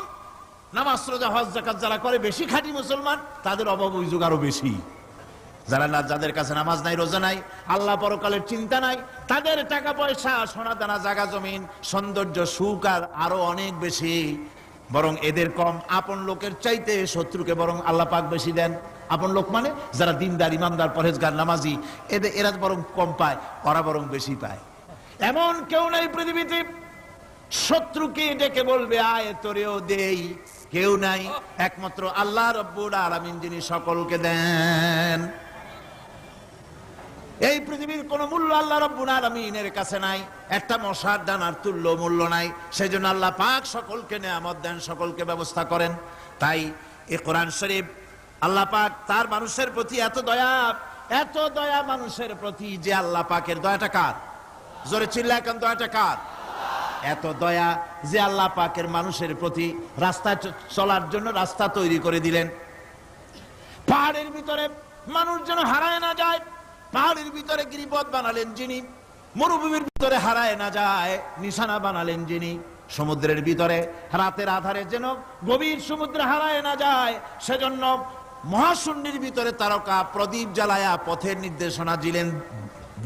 নামাজ রোজা হজ যাকাত যারা করে বেশি খাঁটি মুসলমান, তাদের অভাব অভিযোগ আরো বেশি। যাদের কাছে নামাজ নাই, রোজা নাই, আল্লাহ পরকালের চিন্তা নাই, তাদের টাকা পয়সা, সোনা দানা, জায়গা জমিন, সৌন্দর্য, সুখ আর আরো অনেক বেশি। বরং এদের কম। আপন লোকের চাইতে শত্রুকে বরং আল্লাহ পাক বেশি দেন। আপন লোক মানে যারা দিনদার, ইমানদার, পরহেজগার, নামাজি, এরা বরং কম পায়, ওরা বরং বেশি পায়। এমন কেউ নাই পৃথিবীতে শত্রুকে ডেকে বলবে আয় তোরেও দেই, কেউ নাই। একমাত্র আল্লাহ রব্বুল আলামিন যিনি সকলকে দেন। এই পৃথিবীর কোন মূল্য আল্লাহ রব্বুল আলামিনের কাছে নাই, একটা মশার দানার তুল্য মূল্য নাই। সেজন্য আল্লাহ পাক সকলকে নিয়ামত দেন, সকলকে ব্যবস্থা করেন। তাই এই কোরআন শরীফ আল্লাহ পাক তার মানুষের প্রতি এত দয়া মানুষের প্রতি, যে আল্লাহ পাকের দয়াটা কার? জোরে চিল্লা এখন, দয়াটা কার? এত দয়া যে আল্লাহ পাকের মানুষের প্রতি রাস্তা চলার জন্য রাস্তা তৈরি করে দিলেন। পাহাড়ের ভিতরে মানুষ যেন হারায় না যায়, পাহাড়ের ভিতরে গিরিপথ বানালেন যিনি, মরুভূমির ভিতরে হারায় না যায় নিশানা বানালেন যিনি, সমুদ্রের ভিতরে রাতের আধারে যেন গভীর সমুদ্রে হারায় না যায় সেজন্য মহাশূন্যের ভিতরে তারকা প্রদীপ জ্বালায়া পথের নির্দেশনা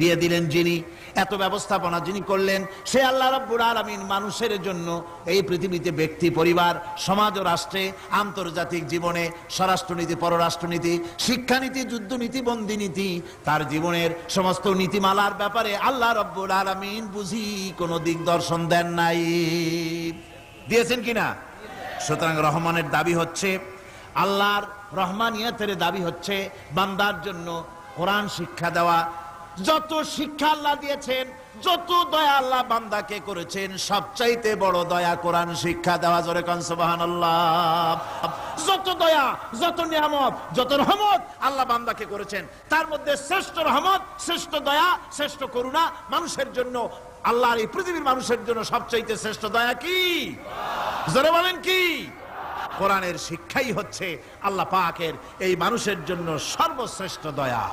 দিয়ে দিলেন যিনি, এত ব্যবস্থাপনা যিনি করলেন, সে আল্লাহ রাব্বুল আলামিন মানুষের জন্য এই পৃথিবীতে ব্যক্তি, পরিবার, সমাজ ও রাষ্ট্রে, আন্তর্জাতিক জীবনে, স্বরাষ্ট্রনীতি, পররাষ্ট্রনীতি, শিক্ষানীতি, যুদ্ধনীতি, বন্দিনীতি, তার জীবনের সমস্ত নীতিমালার ব্যাপারে আল্লাহ রাব্বুল আলামিন বুঝি কোনো দিগদর্শন দেন নাই। দিয়েছেন কিনা? সুতরাং রহমানের দাবি হচ্ছে, আল্লাহর রহমানিয়তের দাবি হচ্ছে বান্দার জন্য কোরআন শিক্ষা দেওয়া। যত শিক্ষা আল্লাহ দিয়েছেন, যত দয়া আল্লাহ বান্দাকে করেছেন, সবচাইতে বড় দয়া কোরআন শিক্ষা দেওয়া। জোরে কোন সুবহানাল্লাহ। যত দয়া, যত নিয়ামত, যত রহমত আল্লাহ বান্দাকে করেছেন, তার মধ্যে শ্রেষ্ঠ রহমত, শ্রেষ্ঠ দয়া, শ্রেষ্ঠ করুণা মানুষের জন্য, আল্লাহর এই পৃথিবীর মানুষের জন্য সবচাইতে শ্রেষ্ঠ দয়া কি? জোরে বলেন কি? কোরআনের শিক্ষাই হচ্ছে আল্লাহ পাকের এই মানুষের জন্য সর্বশ্রেষ্ঠ দয়া।